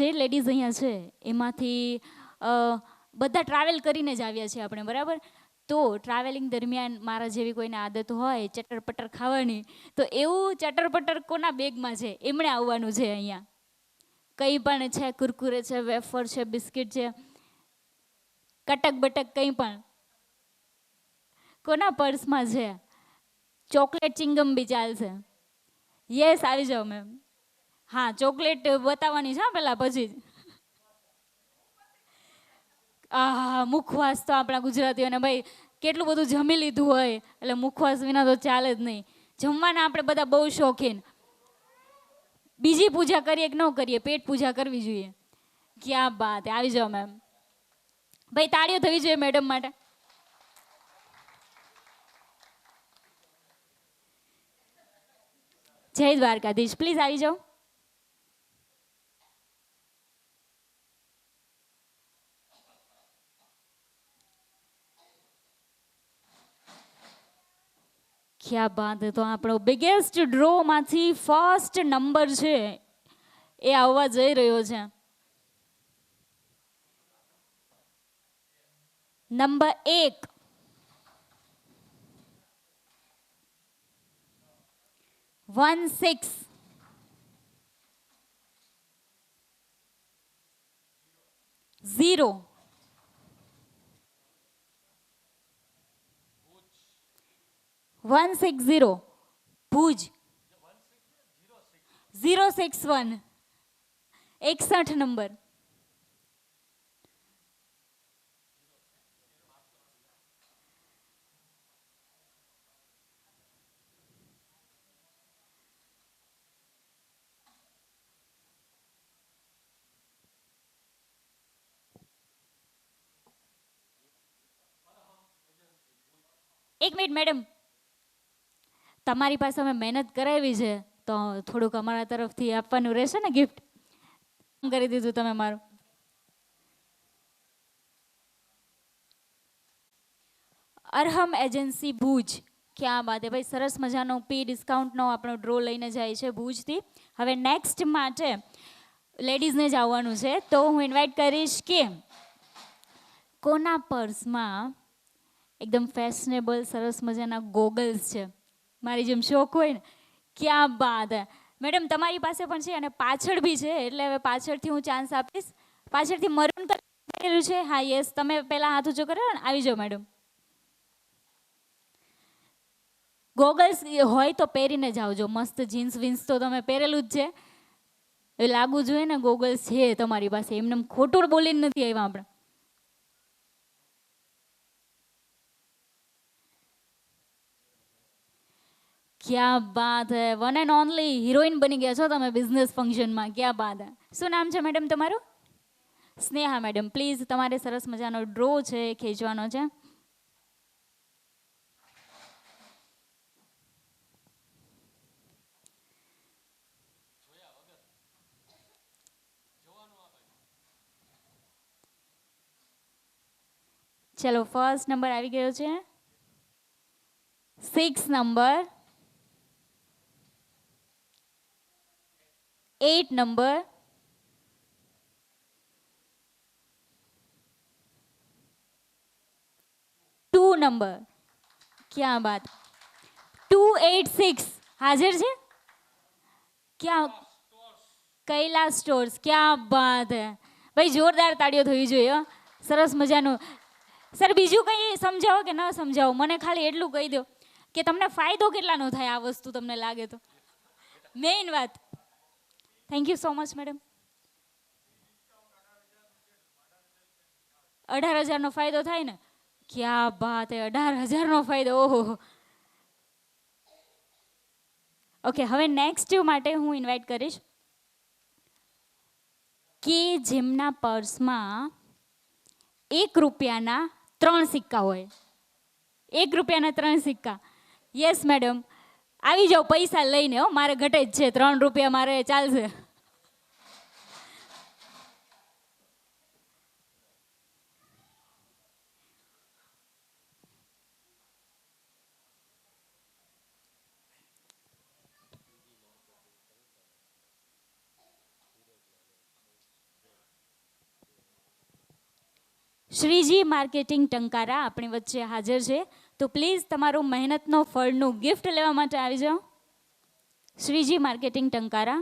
જે લેડીઝ અહીંયા છે એમાંથી બધા ટ્રાવેલ કરીને જ આવ્યા છીએ આપણે, બરાબર? તો ટ્રાવેલિંગ દરમિયાન મારા જેવી કોઈને આદત હોય ચટર-પટર ખાવાની, તો એવું ચટર-પટર કોના બેગમાં છે એમણે આવવાનું છે અહીંયા. કંઈ પણ છે, કુરકુરે છે, વેફર છે, બિસ્કિટ છે, કટક બટક કંઈ પણ કોના પર્સમાં છે? ચોકલેટ ચિંગમ બી ચાલશે. યસ, આવી જાઓ મેમ. હા, ચોકલેટ બતાવવાની છે પેલા, પછી મુખવાસ તો આપણા ગુજરાતીઓને ભાઈ કેટલું બધું જમી લીધું હોય એટલે મુખવાસ વિના તો ચાલે જ નહીં. જમવાના આપણે બધા બહુ શોખીન. બીજી પૂજા કરીએ કે ન કરીએ, પેટ પૂજા કરવી જોઈએ. ક્યાં બાત, આવી જાઓ મેમ. ભાઈ તાળીઓ થવી જોઈએ મેડમ માટે. જય દ્વારકાધીશ, પ્લીઝ આવી જાઓ. ક્યાં બાત, તો આપણો બિગેસ્ટ ડ્રોમાંથી ફર્સ્ટ નંબર છે એ આવવા જઈ રહ્યો છે. નંબર 1. 16 0 160 ભુજ 061 61 નંબર. એક મિનિટ મેડમ, તમારી પાસે અમે મહેનત કરાવી છે તો થોડુંક અમારા તરફથી આપવાનું રહેશે ને ગિફ્ટ. કરી દીધું તમે મારું. અરહમ એજન્સી ભુજ, ક્યાં બાત હે ભાઈ, સરસ મજાનો પી ડિસ્કાઉન્ટનો આપણો ડ્રો લઈને જાય છે ભુજથી. હવે નેક્સ્ટ માટે લેડીઝને જ આવવાનું છે, તો હું ઇન્વાઇટ કરીશ કે કોના પર્સમાં એકદમ ફેશનેબલ સરસ મજાના ગોગલ્સ છે, મારી જેમ શોખ હોય ને. ક્યાં બાત હે મેડમ, તમારી પાસે પણ છે અને પાછળ બી છે, એટલે હવે પાછળથી હું ચાન્સ આપીશ. પાછળથી મરૂન કલર પહેરેલું છે, હા યસ, તમે પહેલાં હાથ ઊંચો કરો ને, આવી જાઓ મેડમ. ગોગલ્સ હોય તો પહેરીને જ આવજો, મસ્ત જીન્સ વીન્સ તો તમે પહેરેલું જ છે, એ લાગવું જોઈએ ને ગોગલ્સ છે તમારી પાસે, એમને ખોટું બોલીને નથી આવ્યા આપણે. ક્યાં બાત હે, વન એન્ડ ઓનલી હિરોઈન બની ગયા છો તમે બિઝનેસ ફંક્શનમાં. ક્યાં બાત હે. શું નામ છે મેડમ તમારું? સ્નેહા મેડમ, પ્લીઝ તમારે સરસ મજાનો ડ્રો છે ખેંચવાનો છે. ચલો, ફર્સ્ટ નંબર આવી ગયો છે, 6 નંબર, 8 નંબર, 2 નંબર. ક્યાં બાત, 286 હાજર છે. ક્યાં, કૈલાસ સ્ટોર્સ. ક્યાં બાત હે ભાઈ, જોરદાર તાળીઓ થવી જોઈએ હો. સરસ મજાનું. સર બીજું કંઈ સમજાવો કે ન સમજાવો, મને ખાલી એટલું કહી દો કે તમને ફાયદો કેટલાનો થાય આ વસ્તુ તમને લાગે તો, મેઇન વાત. Thank you so much madam. 18,000નો ફાયદો થાય ને. ક્યાં બાત હે, 18,000નો ફાયદો, ઓહો. ઓકે, હવે નેક્સ્ટ માટે હું ઇન્વાઇટ કરીશ કે જેમના પર્સમાં 1 રૂપિયાના 3 સિક્કા હોય. 1 રૂપિયાના 3 સિક્કા. યસ મેડમ, આવી જાઓ પૈસા લઈને. હો, મારે ઘટે જ છે, 3 રૂપિયા મારે ચાલશે. શ્રીજી માર્કેટિંગ ટંકારા આપણી વચ્ચે હાજર છે, તો પ્લીઝ તમારું મહેનતનો ફળનું ગિફ્ટ લેવા માટે આવી જાઓ. શ્રીજી માર્કેટિંગ ટંકારા.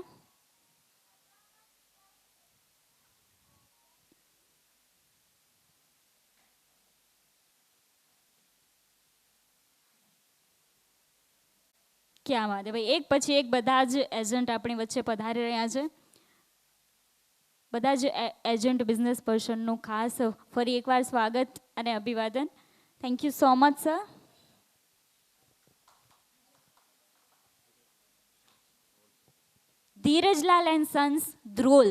ક્યાં વાત હે ભાઈ, એક પછી એક બધા જ એજન્ટ આપણી વચ્ચે પધારી રહ્યા છે. બધા જ એજન્ટ બિઝનેસ પર્સનનું ખાસ ફરી એકવાર સ્વાગત અને અભિવાદન. Thank you so much sir. Dhirajlal and Sons Dhrol,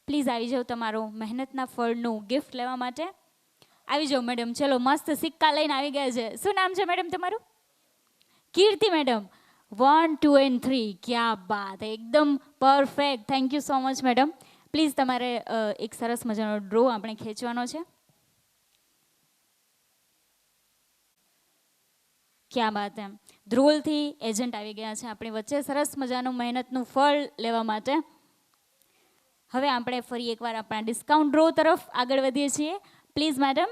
please આવી જાઓ તમારો મહેનતના ફળનું ગિફ્ટ લેવા માટે. આવી જાઓ મેડમ. ચલો, મસ્ત સિક્કા લઈને આવી ગયા છે. શું નામ છે મેડમ તમારું? કીર્તિ મેડમ. 1, 2 and 3. ક્યાં બાત, એકદમ perfect. Thank you so much madam. Please તમારે એક સરસ મજાનો ડ્રો આપણે ખેંચવાનો છે. ક્યાં બાત એમ, ધ્રોલથી એજન્ટ આવી ગયા છે આપણી વચ્ચે સરસ મજાનું મહેનતનું ફળ લેવા માટે. હવે આપણે ફરી એકવાર આપણા ડિસ્કાઉન્ટ ડ્રો તરફ આગળ વધીએ છીએ. પ્લીઝ મેડમ,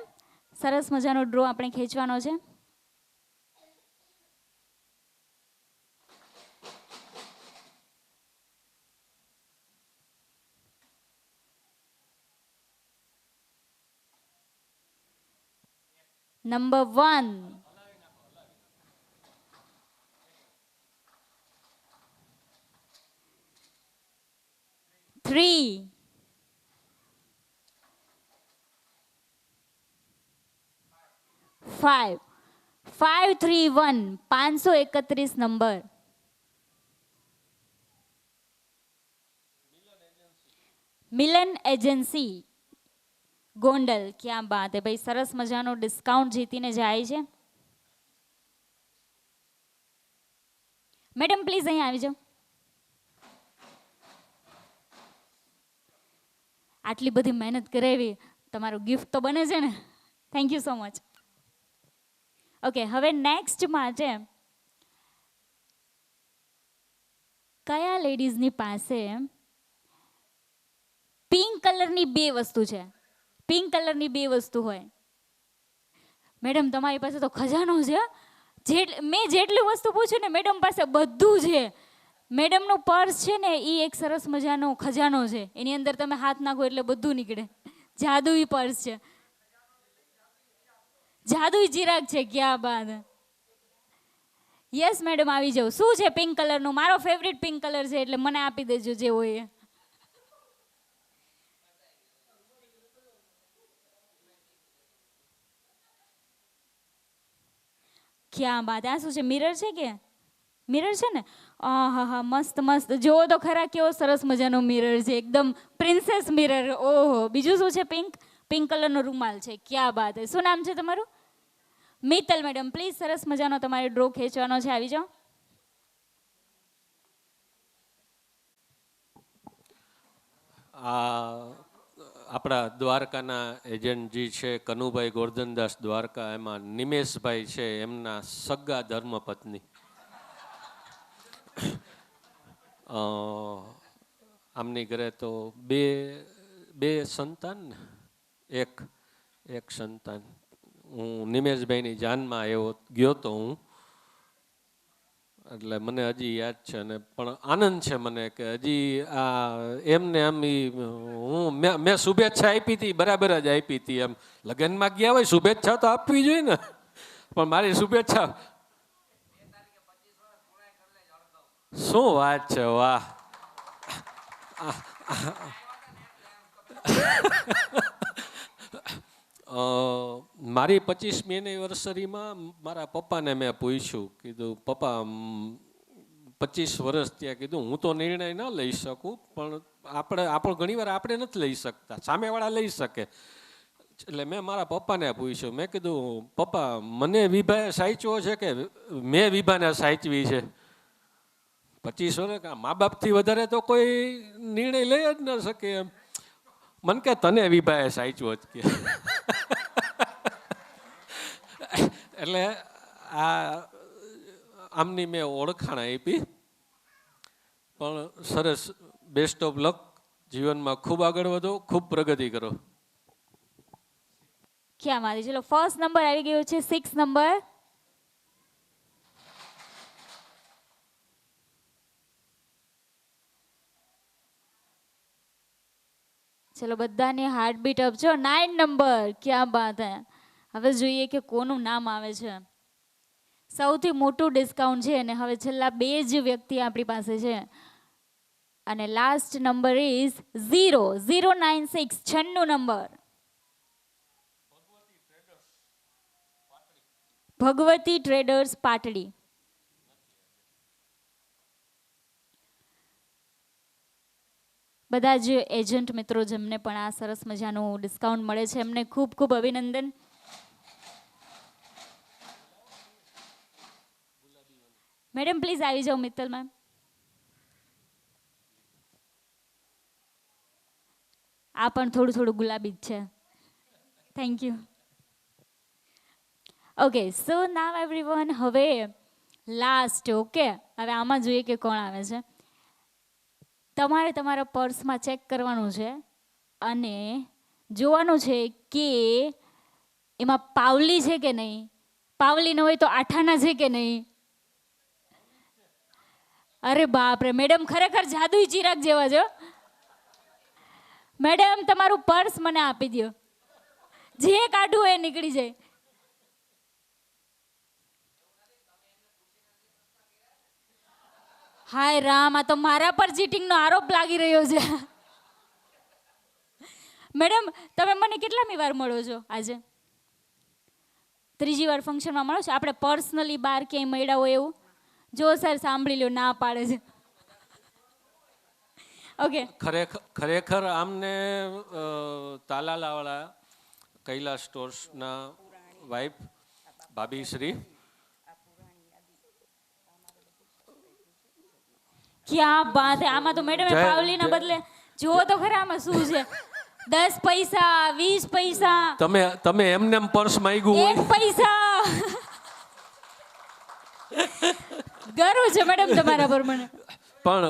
સરસ મજાનો ડ્રો આપણે ખેંચવાનો છે. Number 1, 3, 5, 531, 531 number. Milan agency Gondal. ક્યાં બાત હે ભાઈ, સરસ મજાનો ડિસ્કાઉન્ટ જીતીને જાય છે. મેડમ પ્લીઝ અહીં આવી જાઓ. આટલી બધી મહેનત કરાવી, તમારું ગિફ્ટ તો બને છે ને. Thank you so much. Okay, હવે નેક્સ્ટમાં છે કયા લેડીઝની પાસે પિંક કલરની બે વસ્તુ છે? પિંક કલરની બે વસ્તુ હોય. મેડમ તમારી પાસે તો ખજાનો છે. મેં જેટલી વસ્તુ પૂછ્યું ને મેડમ પાસે બધું છે. મેડમનું પર્સ છે ને એ એક સરસ મજાનો ખજાનો છે. એની અંદર તમે હાથ નાખો એટલે બધું નીકળે. જાદુઈ પર્સ છે, જાદુઈ ચિરાગ છે. ક્યાં બાત. યસ મેડમ, આવી જાઓ. શું છે પિંક કલરનું? મારો ફેવરિટ પિંક કલર છે એટલે મને આપી દેજો જે હોય એ. ક્યાં બાત. આ શું છે? મિરર છે કે? મિરર છે ને? હા હા, મસ્ત મસ્ત. જોવો તો ખરા કેવો સરસ મજાનો મિરર છે, એકદમ પ્રિન્સેસ મિરર. ઓહો, બીજું શું છે? પિંક કલરનો રૂમાલ છે. ક્યાં બાત. શું નામ છે તમારું? મિત્તલ મેડમ, પ્લીઝ સરસ મજાનો તમારે ડ્રો ખેંચવાનો છે. આવી જાઓ. આ આપણા દ્વારકાના એજન્ટ જે છે કનુભાઈ ગોરધનદાસ દ્વારકા, એમાં નિમેશભાઈ છે, એમના સગા ધર્મપત્ની. આમની ઘરે તો બે સંતાન ને એક સંતાન. હું નિમેશભાઈની જાનમાં ગયો તો હું, એટલે મને હજી યાદ છે. અને પણ આનંદ છે મને કે હજી આ એમને એમ મેં શુભેચ્છા આપી હતી, બરાબર જ આપી હતી. એમ લગ્નમાં ગયા હોય શુભેચ્છા તો આપવી જોઈએ ને, પણ મારી શુભેચ્છા. શું વાત છે, વાહ. મારી 25મી એનિવર્સરીમાં મારા પપ્પાને મેં પૂછ્યું, કીધું પપ્પા 25 વર્ષ ત્યાં, કીધું હું તો નિર્ણય ન લઈ શકું, પણ આપણે ઘણીવાર આપણે નથી લઈ શકતા, સામેવાળા લઈ શકે. એટલે મેં મારા પપ્પાને પૂછ્યું, મેં કીધું પપ્પા મને વિભાએ સાચવો છે કે મેં વિભાને સાચવી છે? 25 વર્ષ મા બાપથી વધારે તો કોઈ નિર્ણય લઈ જ ન શકે એમ. મને કે તને વિભાએ સાચવો જ કે. એટલે આમની મેં ઓળખાણ આપી. પણ સરસ, બેસ્ટ ઓફ લક. જીવનમાં ખૂબ આગળ વધો, ખૂબ પ્રગતિ કરો. ક્યાં મારી. ચલો, ફર્સ્ટ નંબર આવી ગયો છે, 6 નંબર. ચલો, બધાની હાર્ટબીટ અપ છો. 9 નંબર. ક્યાં બાત હે. હવે જોઈએ કે કોનું નામ આવે છે. સૌથી મોટું ડિસ્કાઉન્ટ છે અને હવે છેલ્લા 2 જ વ્યક્તિ આપણી પાસે છે. અને last number is 0096, 96 number. Bhagwati traders Patdi. બધા જ એજન્ટ મિત્રો જેમને પણ આ સરસ મજાનું ડિસ્કાઉન્ટ મળે છે એમને ખૂબ ખૂબ અભિનંદન. મેડમ પ્લીઝ આવી જાઓ. મિત્તલ મેમ. આ પણ થોડું થોડું ગુલાબી જ છે. Thank you. Okay, so now everyone. હવે લાસ્ટ. ઓકે, હવે આમાં જોઈએ કે કોણ આવે છે. તમારે તમારા પર્સમાં ચેક કરવાનું છે અને જોવાનું છે કે એમાં પાવલી છે કે નહીં. પાવલી ન હોય તો આઠાના છે કે નહીં. અરે બાપરે, મેડમ ખરેખર જાદુઈ ચિરાગ જેવા છો. મેડમ તમારું પર્સ મને આપી દો, જે કાઢવું એ નીકળી જાય. હાય રામ, આ તો મારા પર ચીટિંગનો આરોપ લાગી રહ્યો છે. મેડમ તમે મને કેટલામી વાર મળો છો આજે? 3જી વાર ફંક્શનમાં મળો છો. આપણે પર્સનલી બહાર ક્યાંય મળ્યા હોય એવું? જો સર સાંભળી લો, ના પાડે છે. ઓકે, ખરેખર આમને તાલાલાવાળા કૈલાસ સ્ટોર્સના વાઇફ ભાભી શ્રી. ક્યાં બાત હે. આમાં તો મેડમ પાવલીના બદલે જુઓ તો ખરા આમાં શું છે. 10 પૈસા, 20 પૈસા, તમે એમને પર્સ માંગ્યું હોય, 1 પૈસા. ગર્વ છે મેડમ તમારા પર મને. પણ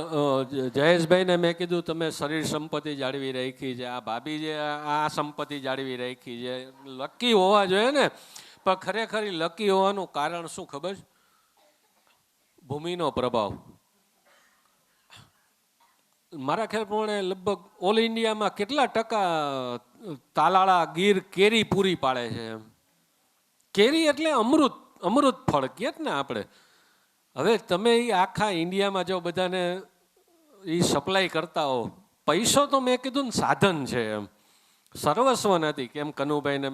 જયેશભાઈને મેં કીધું તમે શરીર સંપત્તિ જાળવી રાખી છે, આ ભાભી જે આ સંપત્તિ જાળવી રાખી છે, લકી હોવા જોઈએ ને. પણ ખરેખર લકી હોવાનું કારણ શું ખબર છે? ભૂમિનો પ્રભાવ. મારા ખ્યાલ પ્રમાણે લગભગ ઓલ ઇન્ડિયામાં કેટલા ટકા તાલાળા ગીર કેરી પૂરી પાડે છે એમ. કેરી એટલે અમૃત ફળ કહે ને આપણે. હવે તમે એ આખા ઇન્ડિયામાં જો બધાને એ સપ્લાય કરતા હો, પૈસો તો મેં કીધું ને સાધન છે એમ, સર્વસ્વ નથી. કેમ કનુભાઈને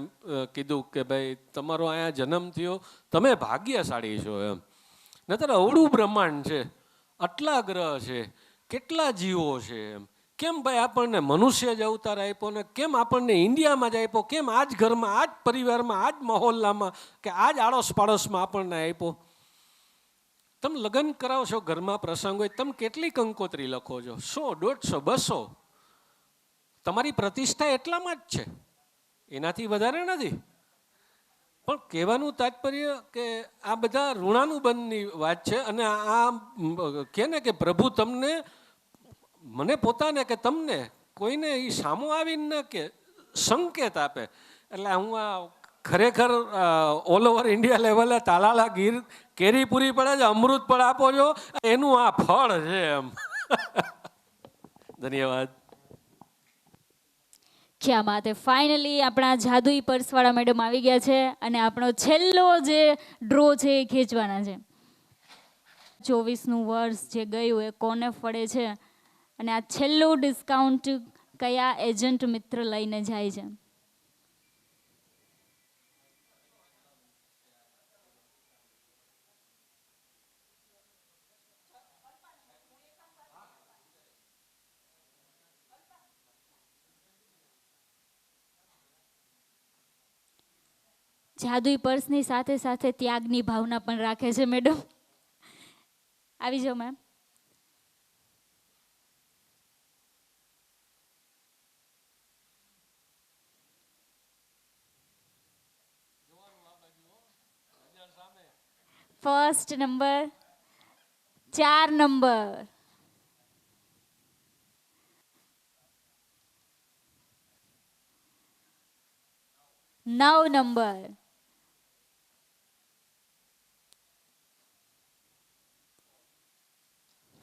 કીધું કે ભાઈ તમારો અહીંયા જન્મ થયો, તમે ભાગ્યશાળી છો એમ. નતર અવળું બ્રહ્માંડ છે, આટલા ગ્રહ છે, કેટલા જીવો છે એમ. કેમ ભાઈ આપણને મનુષ્ય જ અવતાર આપ્યો ને કેમ આપણને ઇન્ડિયામાં જ આપ્યો, કેમ આ જ ઘરમાં, આ જ પરિવારમાં, આ જ મહોલ્લામાં કે આ જ આડોશ પાડોશમાં આપણને આપ્યો. તમે લગ્ન કરાવશો, ઘરમાં પ્રસંગ હોય, તમે કેટલી કંકોત્રી લખો છો? 100, 150, 200. તમારી પ્રતિષ્ઠા એટલામાં જ છે, એનાથી વધારે નથી. પણ કહેવાનું તાત્પર્ય કે આ બધા ઋણાનુબંધની વાત છે. અને આ કે ને કે પ્રભુ તમને, મને પોતાને કે તમને, કોઈને એ સામો આવીને કે સંકેત આપે. એટલે હું આ ખરેખર ઓલ ઓવર ઇન્ડિયા લેવલે તાલાળા ગીર કેરી પૂરી પડે છે, અમૃત પણ આપો છો, એનું આ ફળ છે એમ. ધન્યવાદ. ક્યાં વાત હે. ફાઇનલી આપણા જાદુઈ પર્સવાળા મેડમ આવી ગયા છે અને આપણો છેલ્લો જે ડ્રો છે એ ખેંચવાના છે. 24નું વર્ષ જે ગયું એ કોને ફળે છે અને આ છેલ્લું ડિસ્કાઉન્ટ કયા એજન્ટ મિત્ર લઈને જાય છે? જાદુઈ પર્સની સાથે સાથે ત્યાગની ભાવના પણ રાખે છે મેડમ. આવી જાઓ ma'am. First number, 4 number, 9 number,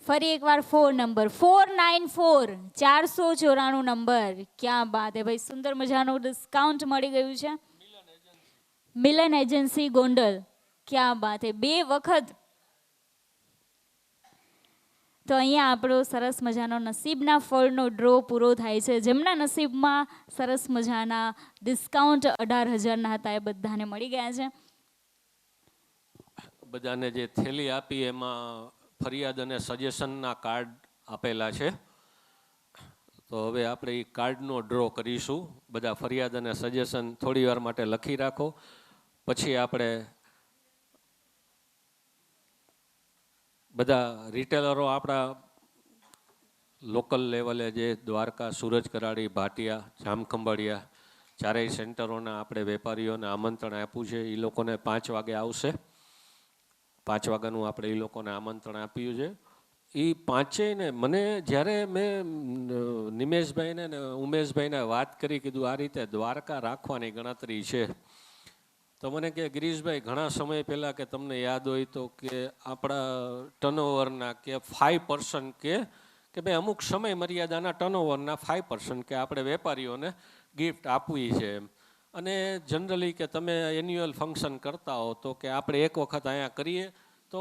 ફરી એકવાર 4 નંબર, 494, 494 નંબર. ક્યાં બાત હે ભાઈ, સુંદર મજાનું ડિસ્કાઉન્ટ મળી ગયું છે. મિલન એજન્સી ગોંડલ. ક્યાં બાત હે, 2 વખત. તો અહીંયા આપણો સરસ મજાનો નસીબના ફળનો ડ્રો પૂરો થાય છે. જેમના નસીબમાં સરસ મજાના ડિસ્કાઉન્ટ 18,000ના હતા એ બધાને મળી ગયા છે. બધાને જે થેલી આપી એમાં ફરિયાદ અને સજેશનના કાર્ડ આપેલા છે. તો હવે આપણે એ કાર્ડનો ડ્રો કરીશું. બધા ફરિયાદ અને સજેશન થોડી વાર માટે લખી રાખો. પછી આપણે બધા રિટેલરો આપણા લોકલ લેવલે જે દ્વારકા, સુરજ કરાડી, ભાટિયા, જામખંભાળિયા ચારેય સેન્ટરોના આપણે વેપારીઓને આમંત્રણ આપ્યું છે. એ લોકોને 5 વાગે આવશે. 5 વાગ્યાનું આપણે એ લોકોને આમંત્રણ આપ્યું છે. એ પાંચેયને મને જ્યારે મેં નિમેશભાઈને ને ઉમેશભાઈને વાત કરી, કીધું આ રીતે દ્વારકા રાખવાની ગણતરી છે, તો મને કે ગિરીશભાઈ ઘણા સમય પહેલાં કે તમને યાદ હોય તો કે આપણા ટર્નઓવરના કે 5% કે ભાઈ અમુક સમય મર્યાદાના ટર્નઓવરના 5% કે આપણે વેપારીઓને ગિફ્ટ આપવી છે એમ. અને જનરલી કે તમે એન્યુઅલ ફંક્શન કરતા હો તો કે આપણે એક વખત અહીંયા કરીએ. તો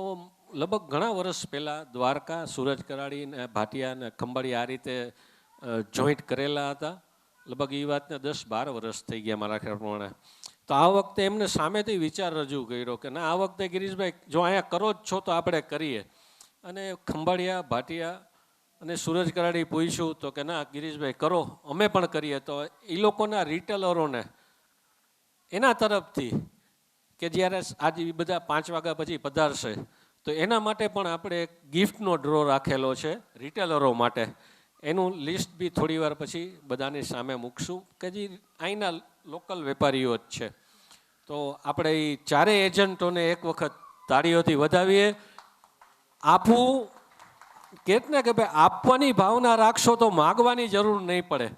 લગભગ ઘણા વર્ષ પહેલાં દ્વારકા, સુરજ કરાડી ને ભાટિયા ને ખંભાળી આ રીતે જોઈન્ટ કરેલા હતા. લગભગ એ વાતને 10-12 વર્ષ થઈ ગયા મારા ખ્યાલ પ્રમાણે. તો આ વખતે એમને સામેથી વિચાર રજૂ કર્યો કે ના, આ વખતે ગિરીશભાઈ જો અહીંયા કરો જ છો તો આપણે કરીએ. અને ખંભાળિયા, ભાટિયા અને સુરજ કરાડી પૂછ્યું તો કે ના ગિરીશભાઈ કરો, અમે પણ કરીએ. તો એ લોકોના રિટેલરોને એના તરફથી કે જ્યારે આજે બધા 5 વાગ્યા પછી પધારશે તો એના માટે પણ આપણે એક ગિફ્ટનો ડ્રો રાખેલો છે રિટેલરો માટે. એનું લિસ્ટ બી થોડી વાર પછી બધાની સામે મૂકશું કે જે અહીંના લોકલ વેપારીઓ જ છે. તો આપણે એ ચારેય એજન્ટોને એક વખત તાળીઓથી વધાવીએ. આપવું કેત ને કે ભાઈ આપવાની ભાવના રાખશો તો માગવાની જરૂર નહીં પડે.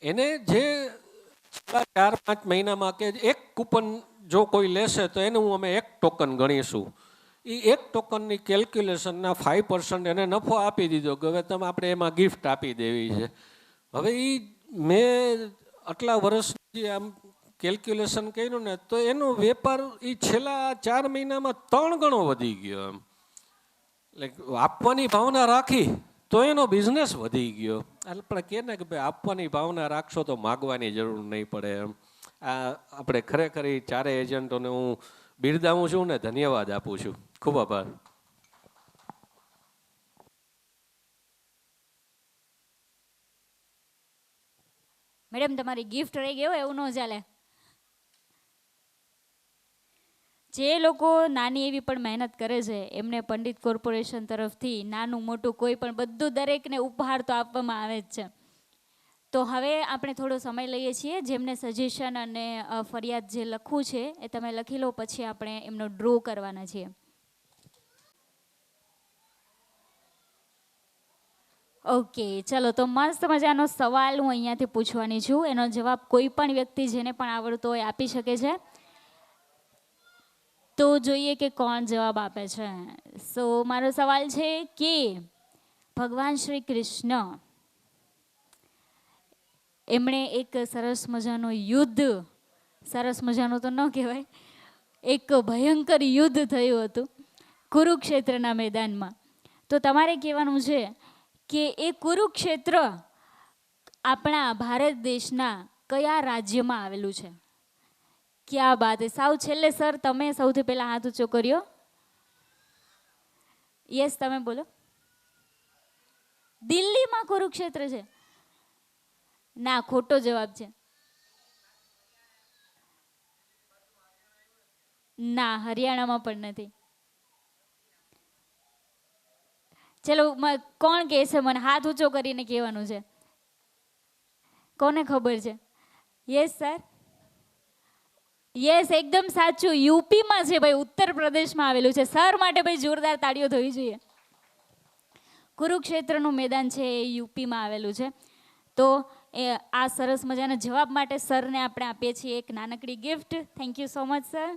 એને જે 4-5 મહિનામાં કે એક કૂપન જો કોઈ લેશે તો એને અમે 1 ટોકન ગણીશું. એ 1 ટોકનની કેલ્ક્યુલેશનના 5% એને નફો આપી દીધો કે હવે તમે આપણે એમાં ગિફ્ટ આપી દેવી છે. હવે એ મેં આટલા વર્ષથી આમ કેલ્ક્યુલેશન કર્યું ને તો એનો વેપાર એ છેલ્લા 4 મહિનામાં 3 ગણો વધી ગયો. એમ એટલે આપવાની ભાવના રાખી તો એનો બિઝનેસ વધી ગયો. આપણે કહે ને કે ભાઈ આપવાની ભાવના રાખશો તો માગવાની જરૂર નહીં પડે. એમ આ આપણે ખરેખર એ 4 એજન્ટોને હું બિરદાવું છું ને ધન્યવાદ આપું છું. ખૂબ આભાર. મેડમ તમારી ગિફ્ટ રહી ગઈ હોય એવું ન ચાલે. જે લોકો નાની એવી પણ મહેનત કરે છે એમને પંડિત કોર્પોરેશન તરફથી નાનું મોટું કોઈ પણ બધું દરેકને ઉપહાર તો આપવામાં આવે જ છે. તો હવે આપણે થોડો સમય લઈએ છીએ. જેમને સજેશન અને ફરિયાદ જે લખવું છે એ તમે લખી લો, પછી આપણે એમનો ડ્રો કરવાના છીએ. ઓકે, ચલો. તો મસ્ત મજાનો સવાલ હું અહીંયાથી પૂછવાની છું. એનો જવાબ કોઈ પણ વ્યક્તિ જેને પણ આવડતો હોય આપી શકે છે. તો જોઈએ કે કોણ જવાબ આપે છે. સો મારો સવાલ છે કે ભગવાન શ્રી કૃષ્ણ એમણે એક સરસ મજાનો યુદ્ધ, સરસ મજાનો તો ન કહેવાય, એક ભયંકર યુદ્ધ થયું હતું કુરુક્ષેત્રના મેદાનમાં. તો તમારે કહેવાનું છે કે એ કુરુક્ષેત્ર આપણા ભારત દેશના કયા રાજ્યમાં આવેલું છે? ક્યાં બાત હે. સાવ છેલ્લે સર તમે સૌથી પહેલા હાથ ઊંચો કર્યો. યસ, તમે બોલો. દિલ્હીમાં કુરુક્ષેત્ર છે? ના, ખોટો જવાબ છે. ના, હરિયાણામાં પણ નથી. ચલો, કોણ કહે છે મને? હાથ ઊંચો કરીને કહેવાનું છે. કોને ખબર છે? Yes sir. યસ, એકદમ સાચું. યુપીમાં છે ભાઈ, ઉત્તર પ્રદેશમાં આવેલું છે. સર માટે ભાઈ જોરદાર તાળીઓ થવી જોઈએ. કુરુક્ષેત્રનું મેદાન છે એ યુપીમાં આવેલું છે. તો એ આ સરસ મજાના જવાબ માટે સરને આપણે આપીએ છીએ એક નાનકડી gift. Thank you so much sir.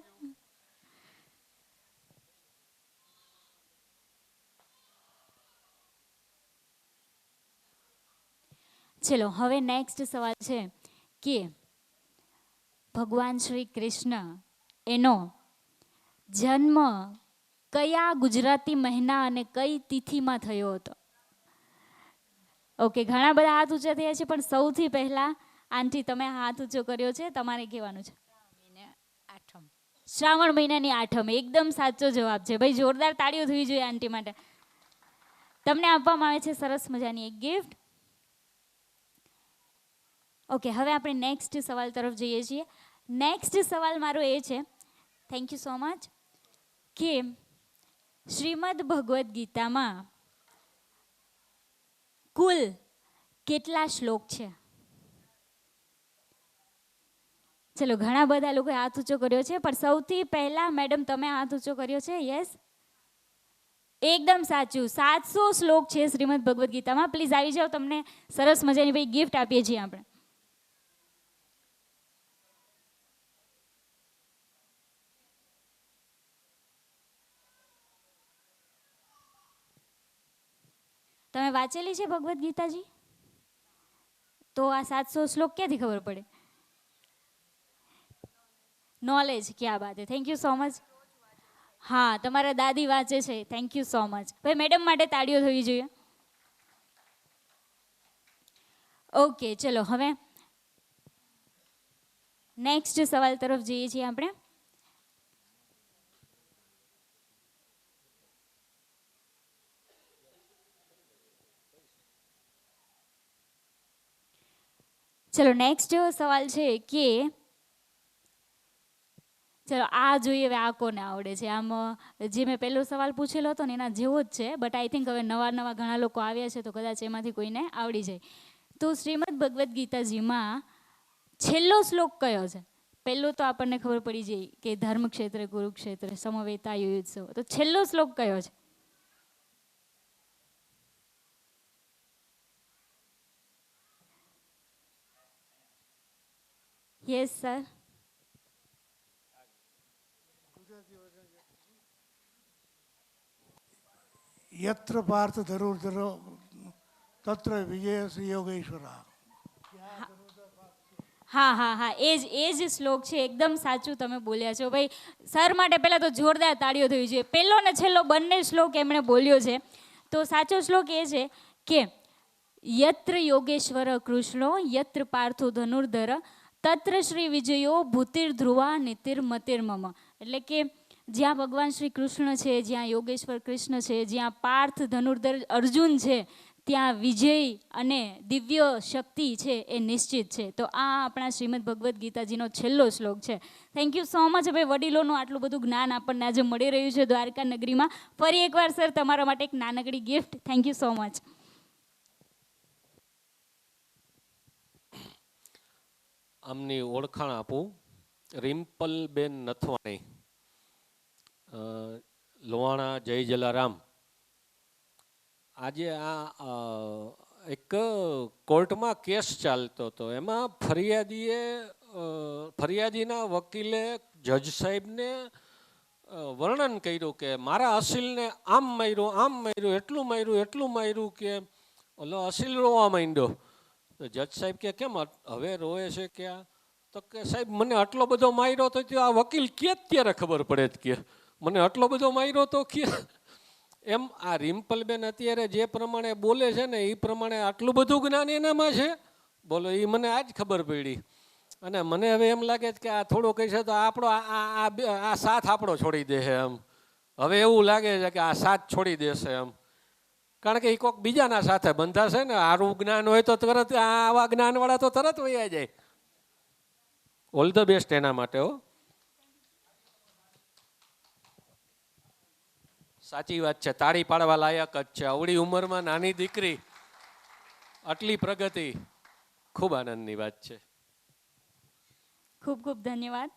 ચલો, હવે નેક્સ્ટ સવાલ છે કે ભગવાન શ્રી કૃષ્ણ એનો જન્મ કયા ગુજરાતી મહિના અને કઈ તિથિમાં થયો હતો? ઓકે, ઘણા બધા હાથ ઊંચા થયા છે, પણ સૌથી પહેલા આંટી તમે હાથ ઊંચો કર્યો છે, તમારે કહેવાનું છે. શ્રાવણ મહિનાની 8મ. એકદમ સાચો જવાબ છે ભાઈ. જોરદાર તાળીઓ થવી જોઈએ આંટી માટે. તમને આપવામાં આવે છે સરસ મજાની એક ગિફ્ટ. ઓકે, હવે આપણે નેક્સ્ટ સવાલ તરફ જઈએ છીએ. નેક્સ્ટ સવાલ મારો એ છે, થેન્ક યુ સો મચ, કે શ્રીમદ ભગવદ્ ગીતામાં કુલ કેટલા શ્લોક છે? ચલો, ઘણા બધા લોકોએ હાથ ઊંચો કર્યો છે, પણ સૌથી પહેલા મેડમ તમે હાથ ઊંચો કર્યો છે. યસ, એકદમ સાચું. 700 શ્લોક છે શ્રીમદ ભગવદ્ ગીતામાં. પ્લીઝ આવી જાઓ, તમને સરસ મજાની ભાઈ ગિફ્ટ આપીએ છીએ આપણે. તમે વાંચેલી છે ભગવદ્ ગીતાજી? તો આ 700 શ્લોક ક્યાંથી ખબર પડે? નોલેજ, ક્યાં બાત હે. Thank you so much. હા, તમારા દાદી વાંચે છે. Thank you so much. ભાઈ મેડમ માટે તાળીઓ થવી જોઈએ. ઓકે, ચલો હવે નેક્સ્ટ સવાલ તરફ જઈએ છીએ આપણે. ચલો, નેક્સ્ટ સવાલ છે કે ચલો આ જોઈએ હવે આ કોને આવડે છે. આમ જે મેં પહેલો સવાલ પૂછેલો હતો ને એના જેવો જ છે, બટ આઈ થિંક હવે નવા નવા ઘણા લોકો આવ્યા છે તો કદાચ એમાંથી કોઈને આવડી જાય. તો શ્રીમદ ભગવદ્ ગીતાજીમાં છેલ્લો શ્લોક કયો છે? પહેલો તો આપણને ખબર પડી જાય કે ધર્મ ક્ષેત્રે કુરુક્ષેત્ર સમવેતા યુયુત્સવ. તો છેલ્લો શ્લોક કયો છે? Yes sir. યત્ર પાર્થ ધરુર્ધરો તત્ર વિજય યોગેશ્વરા. હા હા હા, એ જ શ્લોક છે. એકદમ સાચું તમે બોલ્યા છો ભાઈ. સર માટે પહેલાં તો જોરદાર તાળીઓ થવી જોઈએ. પહેલો ને છેલ્લો બંને શ્લોક એમણે બોલ્યો છે. તો સાચો શ્લોક એ છે કે યત્ર યોગેશ્વર કૃષ્ણો યત્ર પાર્થો ધનુર્ધર તત્ર શ્રી વિજયો ભૂતિર્ધ્રુવા નીતિર્મતિર્મમ. એટલે કે જ્યાં ભગવાન શ્રી કૃષ્ણ છે, જ્યાં યોગેશ્વર કૃષ્ણ છે, જ્યાં પાર્થ ધનુર્ધર અર્જુન છે, ત્યાં વિજય અને દિવ્ય શક્તિ છે એ નિશ્ચિત છે. તો આ આપણા શ્રીમદ ભગવદ્ ગીતાજીનો છેલ્લો શ્લોક છે. Thank you so much. ભાઈ વડીલોનું આટલું બધું જ્ઞાન આપણને આજે મળી રહ્યું છે દ્વારકા નગરીમાં. ફરી એકવાર સર તમારા માટે એક નાનકડી gift. Thank you so much. આમની ઓળખાણ આપું. રિમ્પલબેન નથવાણી, લોહાણા જય જલારામ. આજે આ એક કોર્ટમાં કેસ ચાલતો હતો. એમાં ફરિયાદીના વકીલે જજ સાહેબને વર્ણન કર્યું કે મારા અસીલને આમ માર્યું, એટલું માર્યું કે ઓલો અસીલ રોવા માંડ્યો. તો જજ સાહેબ કે કેમ હવે રોવે છે ક્યાં? તો કે સાહેબ મને આટલો બધો માર્યો તો આ વકીલ કે ત્યારે ખબર પડે કે મને આટલો બધો માર્યો તો કે. એમ આ રિમ્પલબેન અત્યારે જે પ્રમાણે બોલે છે ને એ પ્રમાણે આટલું બધું જ્ઞાન એનામાં છે. બોલો, એ મને આજ ખબર પડી. અને મને હવે એમ લાગે છે કે આ થોડું કહે છે તો આપણો આ સાથ આપણો છોડી દે છે એમ. હવે એવું લાગે છે કે આ સાથ છોડી દેશે એમ. કારણ કે એ કોઈક બીજાના સાથે બંધાશે ને. આરું જ્ઞાન હોય તો તરત આવા જ્ઞાનવાળા તો તરત વયા જાય. ઓલ ધ બેસ્ટ એના માટે. હો, સાચી વાત છે. તાળી પાડવા લાયક જ છે. અવળી ઉંમરમાં નાની દીકરી, આટલી પ્રગતિ, ખૂબ આનંદની વાત છે. ખૂબ ખૂબ ધન્યવાદ.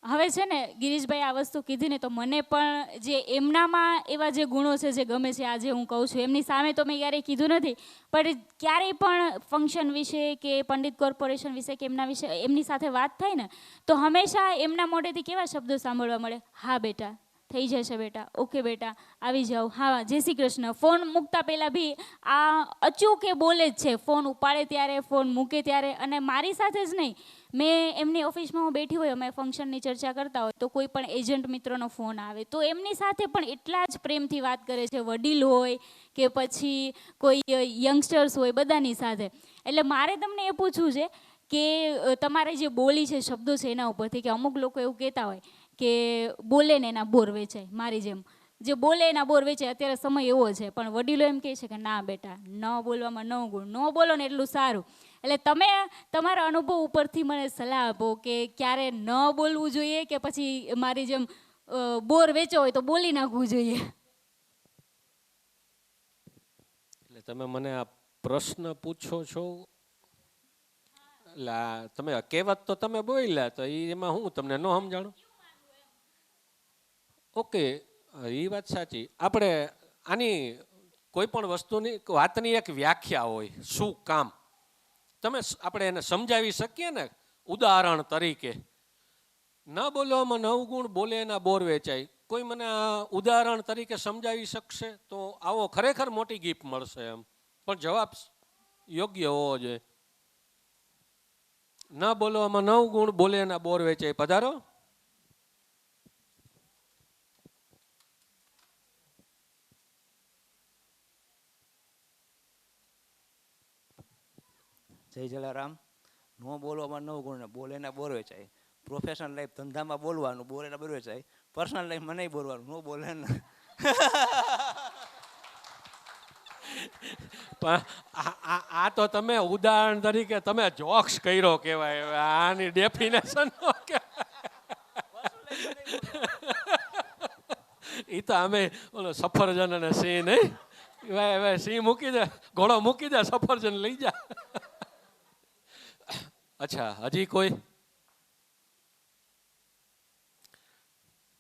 હવે છે ને ગિરીશભાઈ આ વસ્તુ કીધી ને તો મને પણ જે એમનામાં એવા જે ગુણો છે જે ગમે છે આજે હું કહું છું. એમની સામે તો મેં ક્યારેય કીધું નથી, પણ ક્યારેય પણ ફંક્શન વિશે કે પંડિત કોર્પોરેશન વિશે કે એમના વિશે એમની સાથે વાત થાય ને તો હંમેશા એમના મોઢેથી કેવા શબ્દો સાંભળવા મળે? હા બેટા, થઈ જશે બેટા, ઓકે બેટા, આવી જાઓ, હા જય શ્રી કૃષ્ણ. ફોન મૂકતા પહેલાં બી આ અચૂકે બોલે જ છે. ફોન ઉપાડે ત્યારે, ફોન મૂકે ત્યારે. અને મારી સાથે જ નહીં, મેં એમની ઓફિસમાં હું બેઠી હોય, અમે ફંક્શનની ચર્ચા કરતા હોય તો કોઈ પણ એજન્ટ મિત્રનો ફોન આવે તો એમની સાથે પણ એટલા જ પ્રેમથી વાત કરે છે. વડીલ હોય કે પછી કોઈ યંગસ્ટર્સ હોય, બધાની સાથે. એટલે મારે તમને એ પૂછવું છે કે તમારે જે બોલી છે, શબ્દો છે, એના ઉપરથી કે અમુક લોકો એવું કહેતા હોય કે બોલે ને એના બોર વેચાય. મારી જેમ જે બોલે એના બોર વેચાય. અત્યારે સમય એવો છે, પણ વડીલો એમ કહે છે કે ના બેટા, ન બોલવામાં 9 ગુણ, ન બોલો ને એટલું સારું. એટલે તમે તમારા અનુભવ ઉપરથી મને સલાહ આપો કે ક્યારે ન બોલવું જોઈએ કે પછી મારી જેમ બોર વેચો હોય તો બોલી નાખવું જોઈએ. એટલે તમે મને આ પ્રશ્ન પૂછો છો, એટલે તમે કહેવત તો તમે બોલ્યા તો એમાં હું તમને ન સમજાણું? ઓકે, એ વાત સાચી. આપણે આની કોઈ પણ વસ્તુની વાતની એક વ્યાખ્યા હોય, શું કામ, આપણે એને સમજાવી શકીએ ને. ઉદાહરણ તરીકે, ન બોલવામાં 9 ગુણ, બોલે એના બોર વેચાય. કોઈ મને આ ઉદાહરણ તરીકે સમજાવી શકશે તો આવો ખરેખર મોટી ગિફ્ટ મળશે એમ. પણ જવાબ યોગ્ય હોવો જોઈએ. ન બોલવામાં 9 ગુણ, બોલે એના બોર વેચાય. પધારો. જય જલારામ. ન બોલવામાં 9 ગુણ ને બોલે ને બોર વેચાય. પ્રોફેશનલ લાઈફ ધંધામાં બોલવાનું, બોલે ને બોર વેચાય. પર્સનલ લાઈફ મને બોલવાનું, ન બોલે ને. આ તો તમે ઉદાહરણ તરીકે તમે જોક્સ કર્યો કહેવાય. આની ડેફિનેશન એ તો અમે ઓલો સફરજન અને સિંહ નહીં, સિંહ મૂકી દે, ઘોડો મૂકી દે, સફરજન લઈ જા. અચ્છા, હજી કોઈ?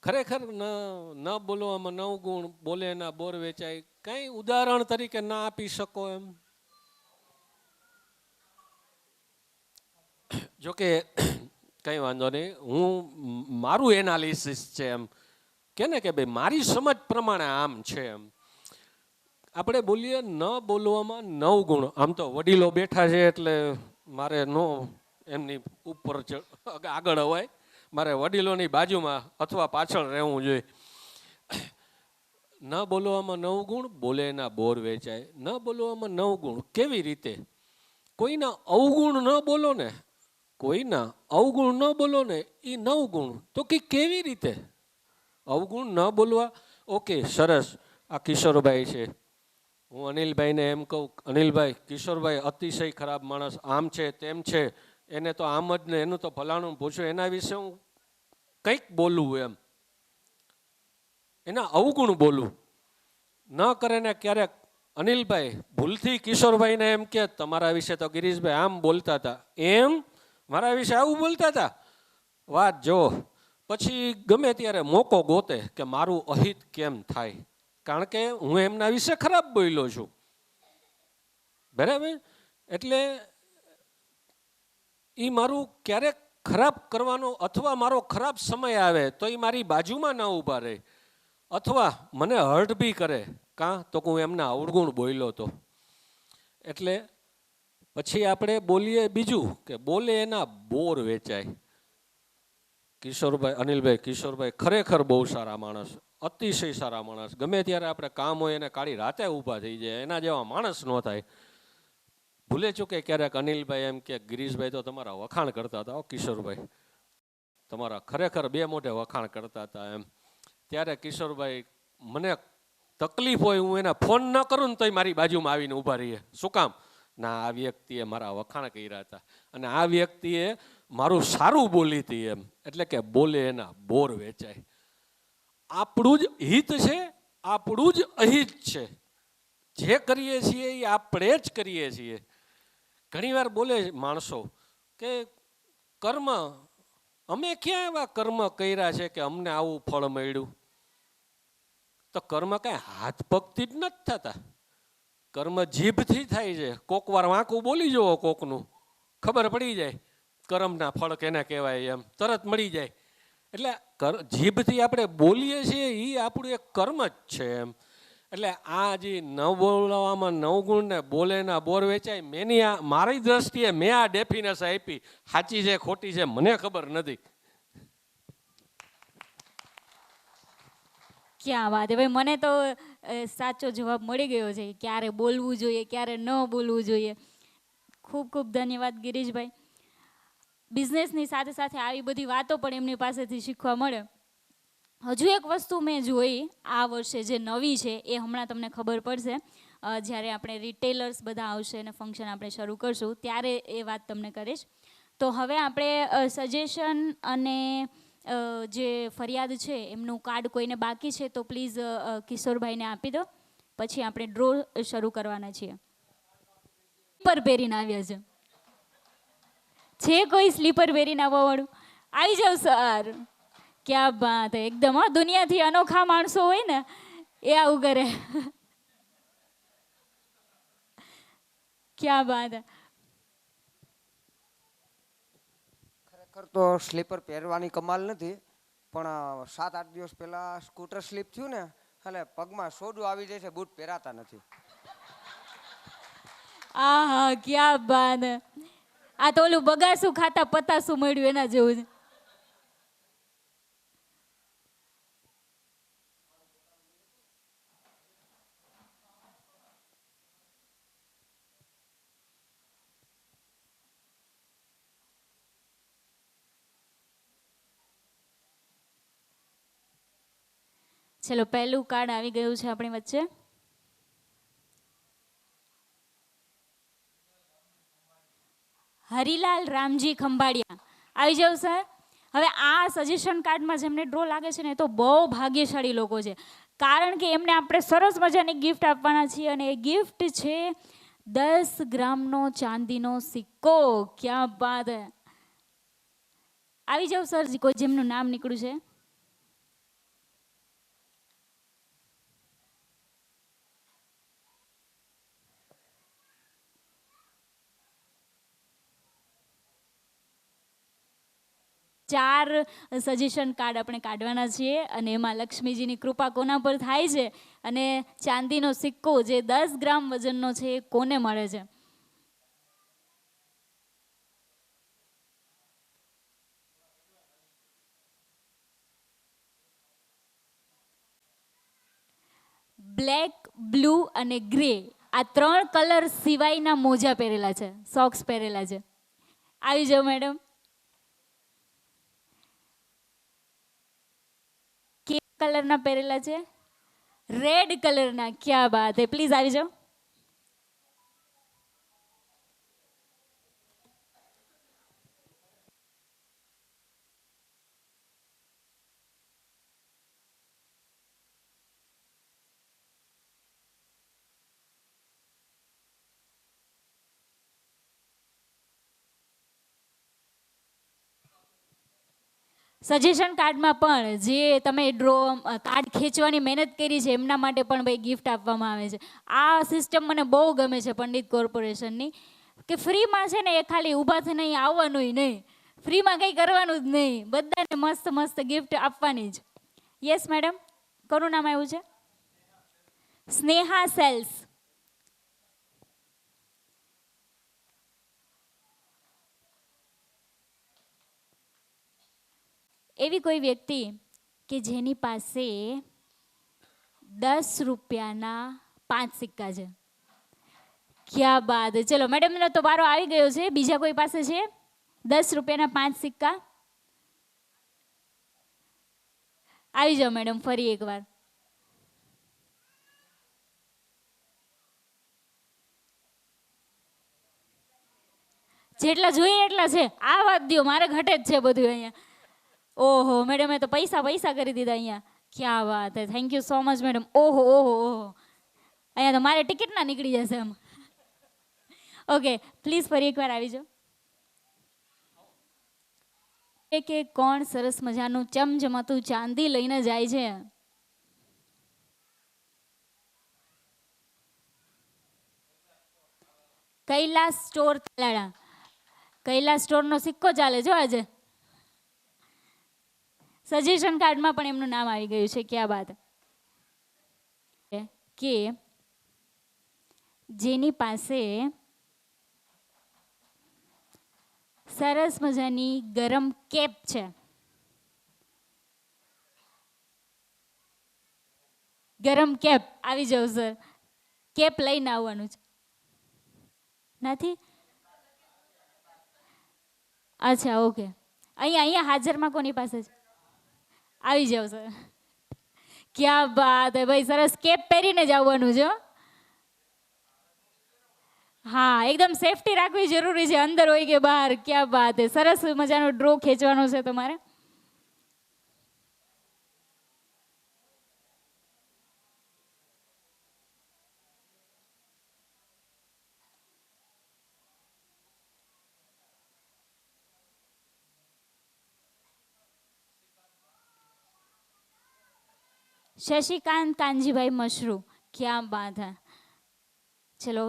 ખરેખર ન બોલવામાં 9 ગુણ, બોલે એના બોર વેચાય, કઈ ઉદાહરણ તરીકે ના આપી શકો એમ? જોકે કંઈ વાંધો નહીં, હું મારું એનાલિસિસ છે એમ કે ને કે ભાઈ મારી સમજ પ્રમાણે આમ છે એમ. આપણે બોલીએ ન બોલવામાં 9 ગુણ. આમ તો વડીલો બેઠા છે એટલે મારે નો એમની ઉપર આગળ અવાય, મારે વડીલોની બાજુમાં અથવા પાછળ રહેવું જોઈએ. ન બોલવામાં 9 ગુણ, બોલે એના બોર વેચાય. ન બોલવામાં 9 ગુણ કેવી રીતે? કોઈના અવગુણ ન બોલો ને, કોઈના અવગુણ ન બોલો ને, એ 9 ગુણ. તો કે કેવી રીતે અવગુણ ન બોલવા? ઓકે, સરસ. આ કિશોરભાઈ છે, હું અનિલભાઈને એમ કહું, અનિલભાઈ, કિશોરભાઈ અતિશય ખરાબ માણસ, આમ છે તેમ છે, એને તો આમ જ ને, એનું તો ફલાણું પૂછ્યું, એના વિશે હું કંઈક બોલું એમ, એના અવગુણ બોલું. ન કરે ને ક્યારેક અનિલભાઈ ભૂલથી કિશોરભાઈને એમ કે તમારા વિશે તો ગિરીશભાઈ આમ બોલતા હતા, એમ મારા વિશે આવું બોલતા હતા, વાત જો. પછી ગમે ત્યારે મોકો ગોતે કે મારું અહિત કેમ થાય, કારણ કે હું એમના વિશે ખરાબ બોલ્યો છું. બરાબર? એટલે એ મારું ક્યારેક ખરાબ કરવાનો અથવા મારો ખરાબ સમય આવે તો એ મારી બાજુમાં ના ઊભા રહે, અથવા મને હર્ટ બી કરે, કાં તો હું એમના અવગુણ બોલ્યો હતો. એટલે પછી આપણે બોલીએ બીજું કે બોલે એના બોર વેચાય. કિશોરભાઈ, અનિલભાઈ, કિશોરભાઈ ખરેખર બહુ સારા માણસ, અતિશય સારા માણસ. ગમે ત્યારે આપણે કામ હોય એને કાળી રાતે ઊભા થઈ જાય, એના જેવા માણસ ન થાય. ભૂલે ચૂકે ક્યારેક અનિલભાઈ એમ કે ગિરીશભાઈ તો તમારા વખાણ કરતા હતા, કિશોરભાઈ તમારા ખરેખર 2 મોઢે વખાણ કરતા હતા એમ. ત્યારે કિશોરભાઈ મને તકલીફ હોય, હું એને ફોન ન કરું ને તોય મારી બાજુમાં આવીને ઊભા રહીએ. શું કામ? ના, આ વ્યક્તિએ મારા વખાણ કર્યા હતા અને આ વ્યક્તિએ મારું સારું બોલી હતી એમ. એટલે કે બોલે એના બોર વેચાય. આપણું જ હિત છે, આપણું જ અહિત છે. જે કરીએ છીએ એ આપણે જ કરીએ છીએ. ઘણીવાર બોલે માણસો કે કર્મ, અમે ક્યાં એવા કર્મ કર્યા છે કે અમને આવું ફળ મળ્યું? તો કર્મ કાંઈ હાથ પગથી જ નથી થતા, કર્મ જીભથી થાય છે. કોક વાર વાંકું બોલી જુઓ કોકનું, ખબર પડી જાય કર્મના ફળ કેને કહેવાય એમ, તરત મળી જાય. એટલે જીભથી આપણે બોલીએ છીએ એ આપણું એક કર્મ જ છે એમ. એટલે આ જે ન બોલવામાં 9 ગુણ ને બોલે ના બોર વેચાય, મેની આ મારી દ્રષ્ટિએ મેં આ ડેફિનેશન આપી. સાચી છે ખોટી છે મને ખબર નથી. ક્યાં વાત હે ભાઈ, મને તો સાચો જવાબ મળી ગયો છે, ક્યારે બોલવું જોઈએ, ક્યારે ન બોલવું જોઈએ. ખૂબ ખૂબ ધન્યવાદ ગિરીશભાઈ. બિઝનેસની સાથે સાથે આવી બધી વાતો પણ એમની પાસેથી શીખવા મળે. હજુ એક વસ્તુ મેં જોઈ આ વર્ષે જે નવી છે એ હમણાં તમને ખબર પડશે જ્યારે આપણે રિટેલર્સ બધા આવશે અને ફંક્શન આપણે શરૂ કરશું ત્યારે એ વાત તમને કરીશ. તો હવે આપણે સજેશન અને જે ફરિયાદ છે એમનું કાર્ડ કોઈને બાકી છે તો પ્લીઝ કિશોરભાઈને આપી દો, પછી આપણે ડ્રો શરૂ કરવાના છીએ. સ્લીપર પહેરીને આવ્યા છે કોઈ સ્લીપર પહેરીને આવવાવાળું? આવી જાવ સર. ક્યાં બાત હે, એકદમ હા, દુનિયાથી અનોખા માણસો હોય ને એ આવું કરે. ક્યાં બાત હે. ખરેખર તો સ્લીપર પહેરવાની કમાલ નથી, પણ 7-8 દિવસ પહેલા સ્કૂટર સ્લીપ થયું ને એટલે પગમાં સોડું આવી જાય છે, બૂટ પહેરાતા નથી. આ હા, ક્યાં બાત હે. આ તો ઓલું બગાસું ખાતા પતાસું મળ્યું એના જેવું છે. ચલો, પહેલું કાર્ડ આવી ગયું છે આપણી વચ્ચે. હરિલાલ રામજી ખંભાળિયા, આવી જાવ સર. હવે આ સજેશન કાર્ડમાં જેમને ડ્રો લાગે છે ને એ તો બહુ ભાગ્યશાળી લોકો છે, કારણ કે એમને આપણે સરસ મજાની ગિફ્ટ આપવાના છીએ અને એ ગિફ્ટ છે 10 ગ્રામનો ચાંદીનો સિક્કો. ક્યાં બાત હે. આવી જાવ સર, કોઈ જેમનું નામ નીકળ્યું છે. 4 સજેશન કાર્ડ આપણે કાઢવાના છીએ અને એમાં લક્ષ્મીજીની કૃપા કોના પર થાય છે અને ચાંદીનો સિક્કો જે 10 ગ્રામ વજનનો છે એ કોને મળે છે. બ્લેક, બ્લુ અને ગ્રે આ 3 કલર સિવાયના મોજા પહેરેલા છે, સોક્સ પહેરેલા છે. આવી જાઓ મેડમ. કે કલરના પહેરેલા છે? રેડ કલરના. ક્યાં બાત હે, પ્લીઝ આવી જાઓ. સજેશન કાર્ડમાં પણ જે તમે કાર્ડ ખેંચવાની મહેનત કરી છે એમના માટે પણ ભાઈ ગિફ્ટ આપવામાં આવે છે. આ સિસ્ટમ મને બહુ ગમે છે પંડિત કોર્પોરેશનની, કે ફ્રીમાં છે ને એ ખાલી ઊભા થઈને અહીં આવવાનું નહીં, ફ્રીમાં કંઈ કરવાનું જ નહીં, બધાને મસ્ત મસ્ત ગિફ્ટ આપવાની જ. યસ મેડમ, કોનું નામ આવ્યું છે? સ્નેહા સેલ્સ. એવી કોઈ વ્યક્તિ કે જેની પાસે 10 રૂપિયાના 5 સિક્કા છે. ક્યાં બાત. ચલો મેડમનો તો વારો આવી ગયો છે. બીજા કોઈ પાસે છે 10 રૂપિયાના 5 સિક્કા? આવી જાઓ મેડમ ફરી એકવાર. જેટલા જોઈએ એટલા છે. આ વાત દો, મારે ઘટે જ છે બધું અહીંયા. ઓહો મેડમે તો પૈસા કરી દીધા અહીંયા. ક્યાં વાત હે, thank you so much madam. ઓહો ઓહો ઓહો, અહીંયા તો મારે ટિકિટ ના નીકળી જશે એમ. ઓકે પ્લીઝ ફરી એકવાર આવી જાઓ. કે કોણ સરસ મજાનું ચમચમાતું ચાંદી લઈને જાય છે? કૈલાસ સ્ટોર તાલાળા. કૈલાસ સ્ટોરનો સિક્કો ચાલે જો આજે. સજેશન કાર્ડમાં પણ એમનું નામ આવી ગયું છે. ક્યાં બાત. કે જેની પાસે સરસ મજાની ગરમ કેપ છે. ગરમ કેપ. આવી જાઓ સર, કેપ લઈને આવવાનું છે. નથી? અચ્છા ઓકે. અહીંયા હાજરમાં કોની પાસે છે? આવી જાઓ સર. ક્યાં બાત હે ભાઈ, સરસ કેપ પહેરીને જ આવવાનું છે. હા એકદમ સેફટી રાખવી જરૂરી છે, અંદર હોય કે બહાર. ક્યાં બાત હે. સરસ મજાનો ડ્રો ખેંચવાનો છે તમારે. શશિકાંત કાનજીભાઈ મશરૂ. ક્યાં બાત હે. ચલો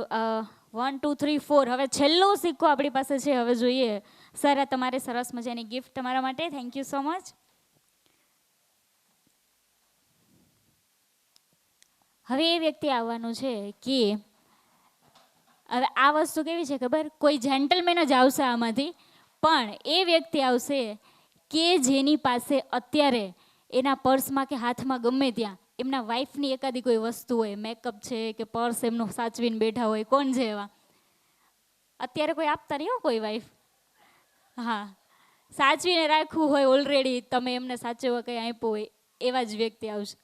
1 2 3 4. હવે છેલ્લો સિક્કો આપણી પાસે છે. હવે જોઈએ સર, તમારે સરસ મજાની ગિફ્ટ તમારા માટે. Thank you so much. હવે એ વ્યક્તિ આવવાનું છે કે હવે આ વસ્તુ કેવી છે ખબર? કોઈ જેન્ટલમેન જ આવશે આમાંથી, પણ એ વ્યક્તિ આવશે કે જેની પાસે અત્યારે એના પર્સમાં કે હાથમાં ગમે ત્યાં એમના વાઈફની એકાદી કોઈ વસ્તુ હોય, મેકઅપ છે કે પર્સ એમનું સાચવીને બેઠા હોય. કોણ છે એવા? અત્યારે કોઈ આપતા નહીં હો કોઈ વાઈફ. હા, સાચવીને રાખવું હોય ઓલરેડી, તમે એમને સાચવવા કંઈ આપ્યું હોય, એવા જ વ્યક્તિ આવશે.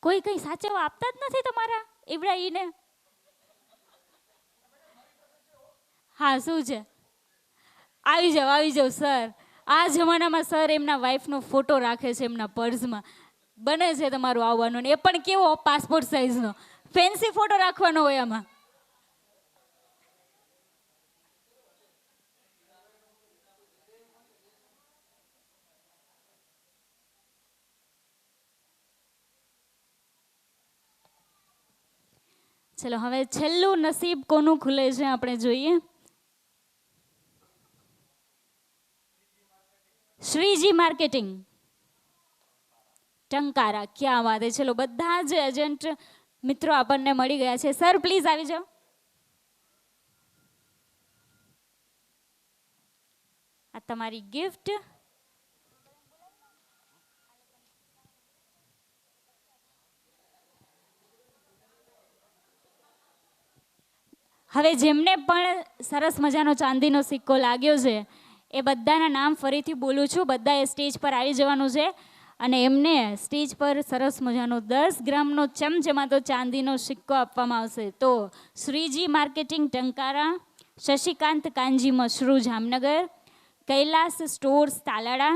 કોઈ કંઈ સાચવવા આપતા જ નથી તમારા ઇબ્રાહીને? હા શું છે? આવી જાઓ સર. આ જમાનામાં સર એમના વાઈફનો ફોટો રાખે છે એમના પર્સમાં. બને છે તમારું આવવાનું, ને એ પણ કેવો પાસપોર્ટ સાઇઝનો ફેન્સી ફોટો રાખવાનો હોય આમાં. ચલો હવે છેલ્લું નસીબ કોનું ખુલે છે આપણે જોઈએ. શ્રીજી માર્કેટિંગ ટંકારા. ક્યાં વાત છે. ચલો બધા જ એજન્ટ મિત્રો આપણને મળી ગયા છે. સર પ્લીઝ આવી જાઓ. આ તમારી ગિફ્ટ. હવે જેમને પણ સરસ મજાનો ચાંદીનો સિક્કો લાગ્યો છે એ બધાના નામ ફરીથી બોલું છું. બધાએ સ્ટેજ પર આવી જવાનું છે અને એમને સ્ટેજ પર સરસ મજાનો 10 ગ્રામનો ચમચમાતો ચાંદીનો સિક્કો આપવામાં આવશે. તો Shreeji marketing Tankara, Shashikant Kanji Mashru Jamnagar, Kailas stores Talada,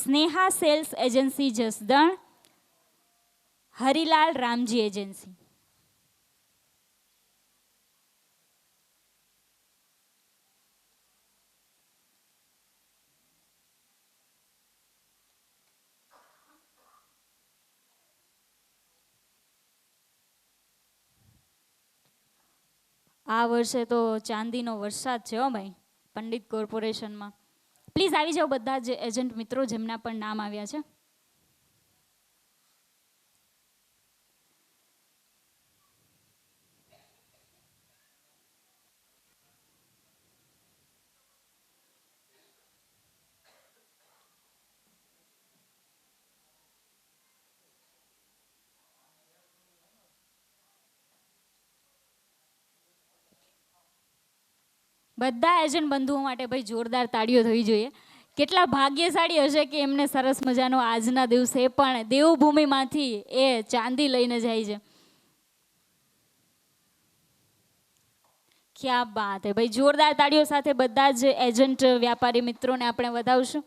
Sneha sales agency Jasdan, Harilal Ramji agency. આ વર્ષે તો ચાંદીનો વરસાદ છે હો ભાઈ પંડિત કોર્પોરેશનમાં. પ્લીઝ આવી જાઓ બધા જ એજન્ટ મિત્રો જેમના પણ નામ આવ્યા છે. બધા એજન્ટ બંધુઓ માટે ભાઈ જોરદાર તાળીઓ થવી જોઈએ. કેટલા ભાગ્યશાળી હશે કે એમને સરસ મજાનો આજના દિવસે પણ દેવભૂમિમાંથી એ ચાંદી લઈને જાય છે. ક્યાં બાત હે ભાઈ. જોરદાર તાળીઓ સાથે બધા જ એજન્ટ વ્યાપારી મિત્રોને આપણે વધાવશું.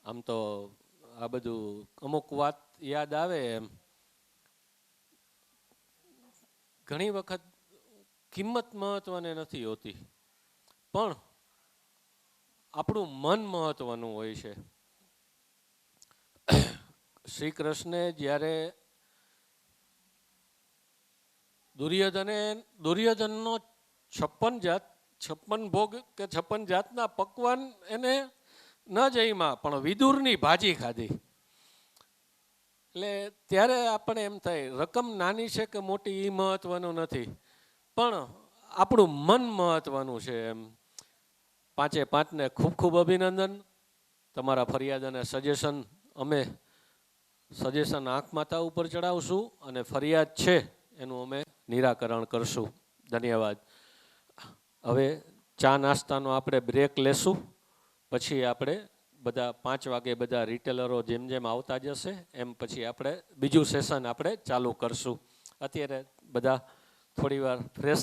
આમ તો આ બધું અમુક વાત યાદ આવે એમ. ઘણી વખત કિંમત મહત્વની નથી હોતી પણ આપણું મન મહત્વનું હોય છે. શ્રી કૃષ્ણે જ્યારે દુર્યોધનનો 56 ભોગ કે 56 જાતના પકવાન એને ન જઈમાં પણ વિદુરની ભાજી ખાધી. એટલે ત્યારે આપણે એમ થાય રકમ નાની છે કે મોટી એ મહત્વનું નથી પણ આપણું મન મહત્વનું છે એમ. 5ને ખૂબ ખૂબ અભિનંદન. તમારા ફરિયાદ અને સજેશન અમે સજેશન આંખ માથા ઉપર ચડાવશું અને ફરિયાદ છે એનું અમે નિરાકરણ કરશું. ધન્યવાદ. હવે ચા નાસ્તાનો આપણે બ્રેક લેશું. પછી આપણે બધા 5 વાગે બધા રિટેલરો જેમ જેમ આવતા જશે એમ પછી આપણે બીજું સેશન આપણે ચાલુ કરશું. અત્યારે બધા થોડી વાર ફ્રેશ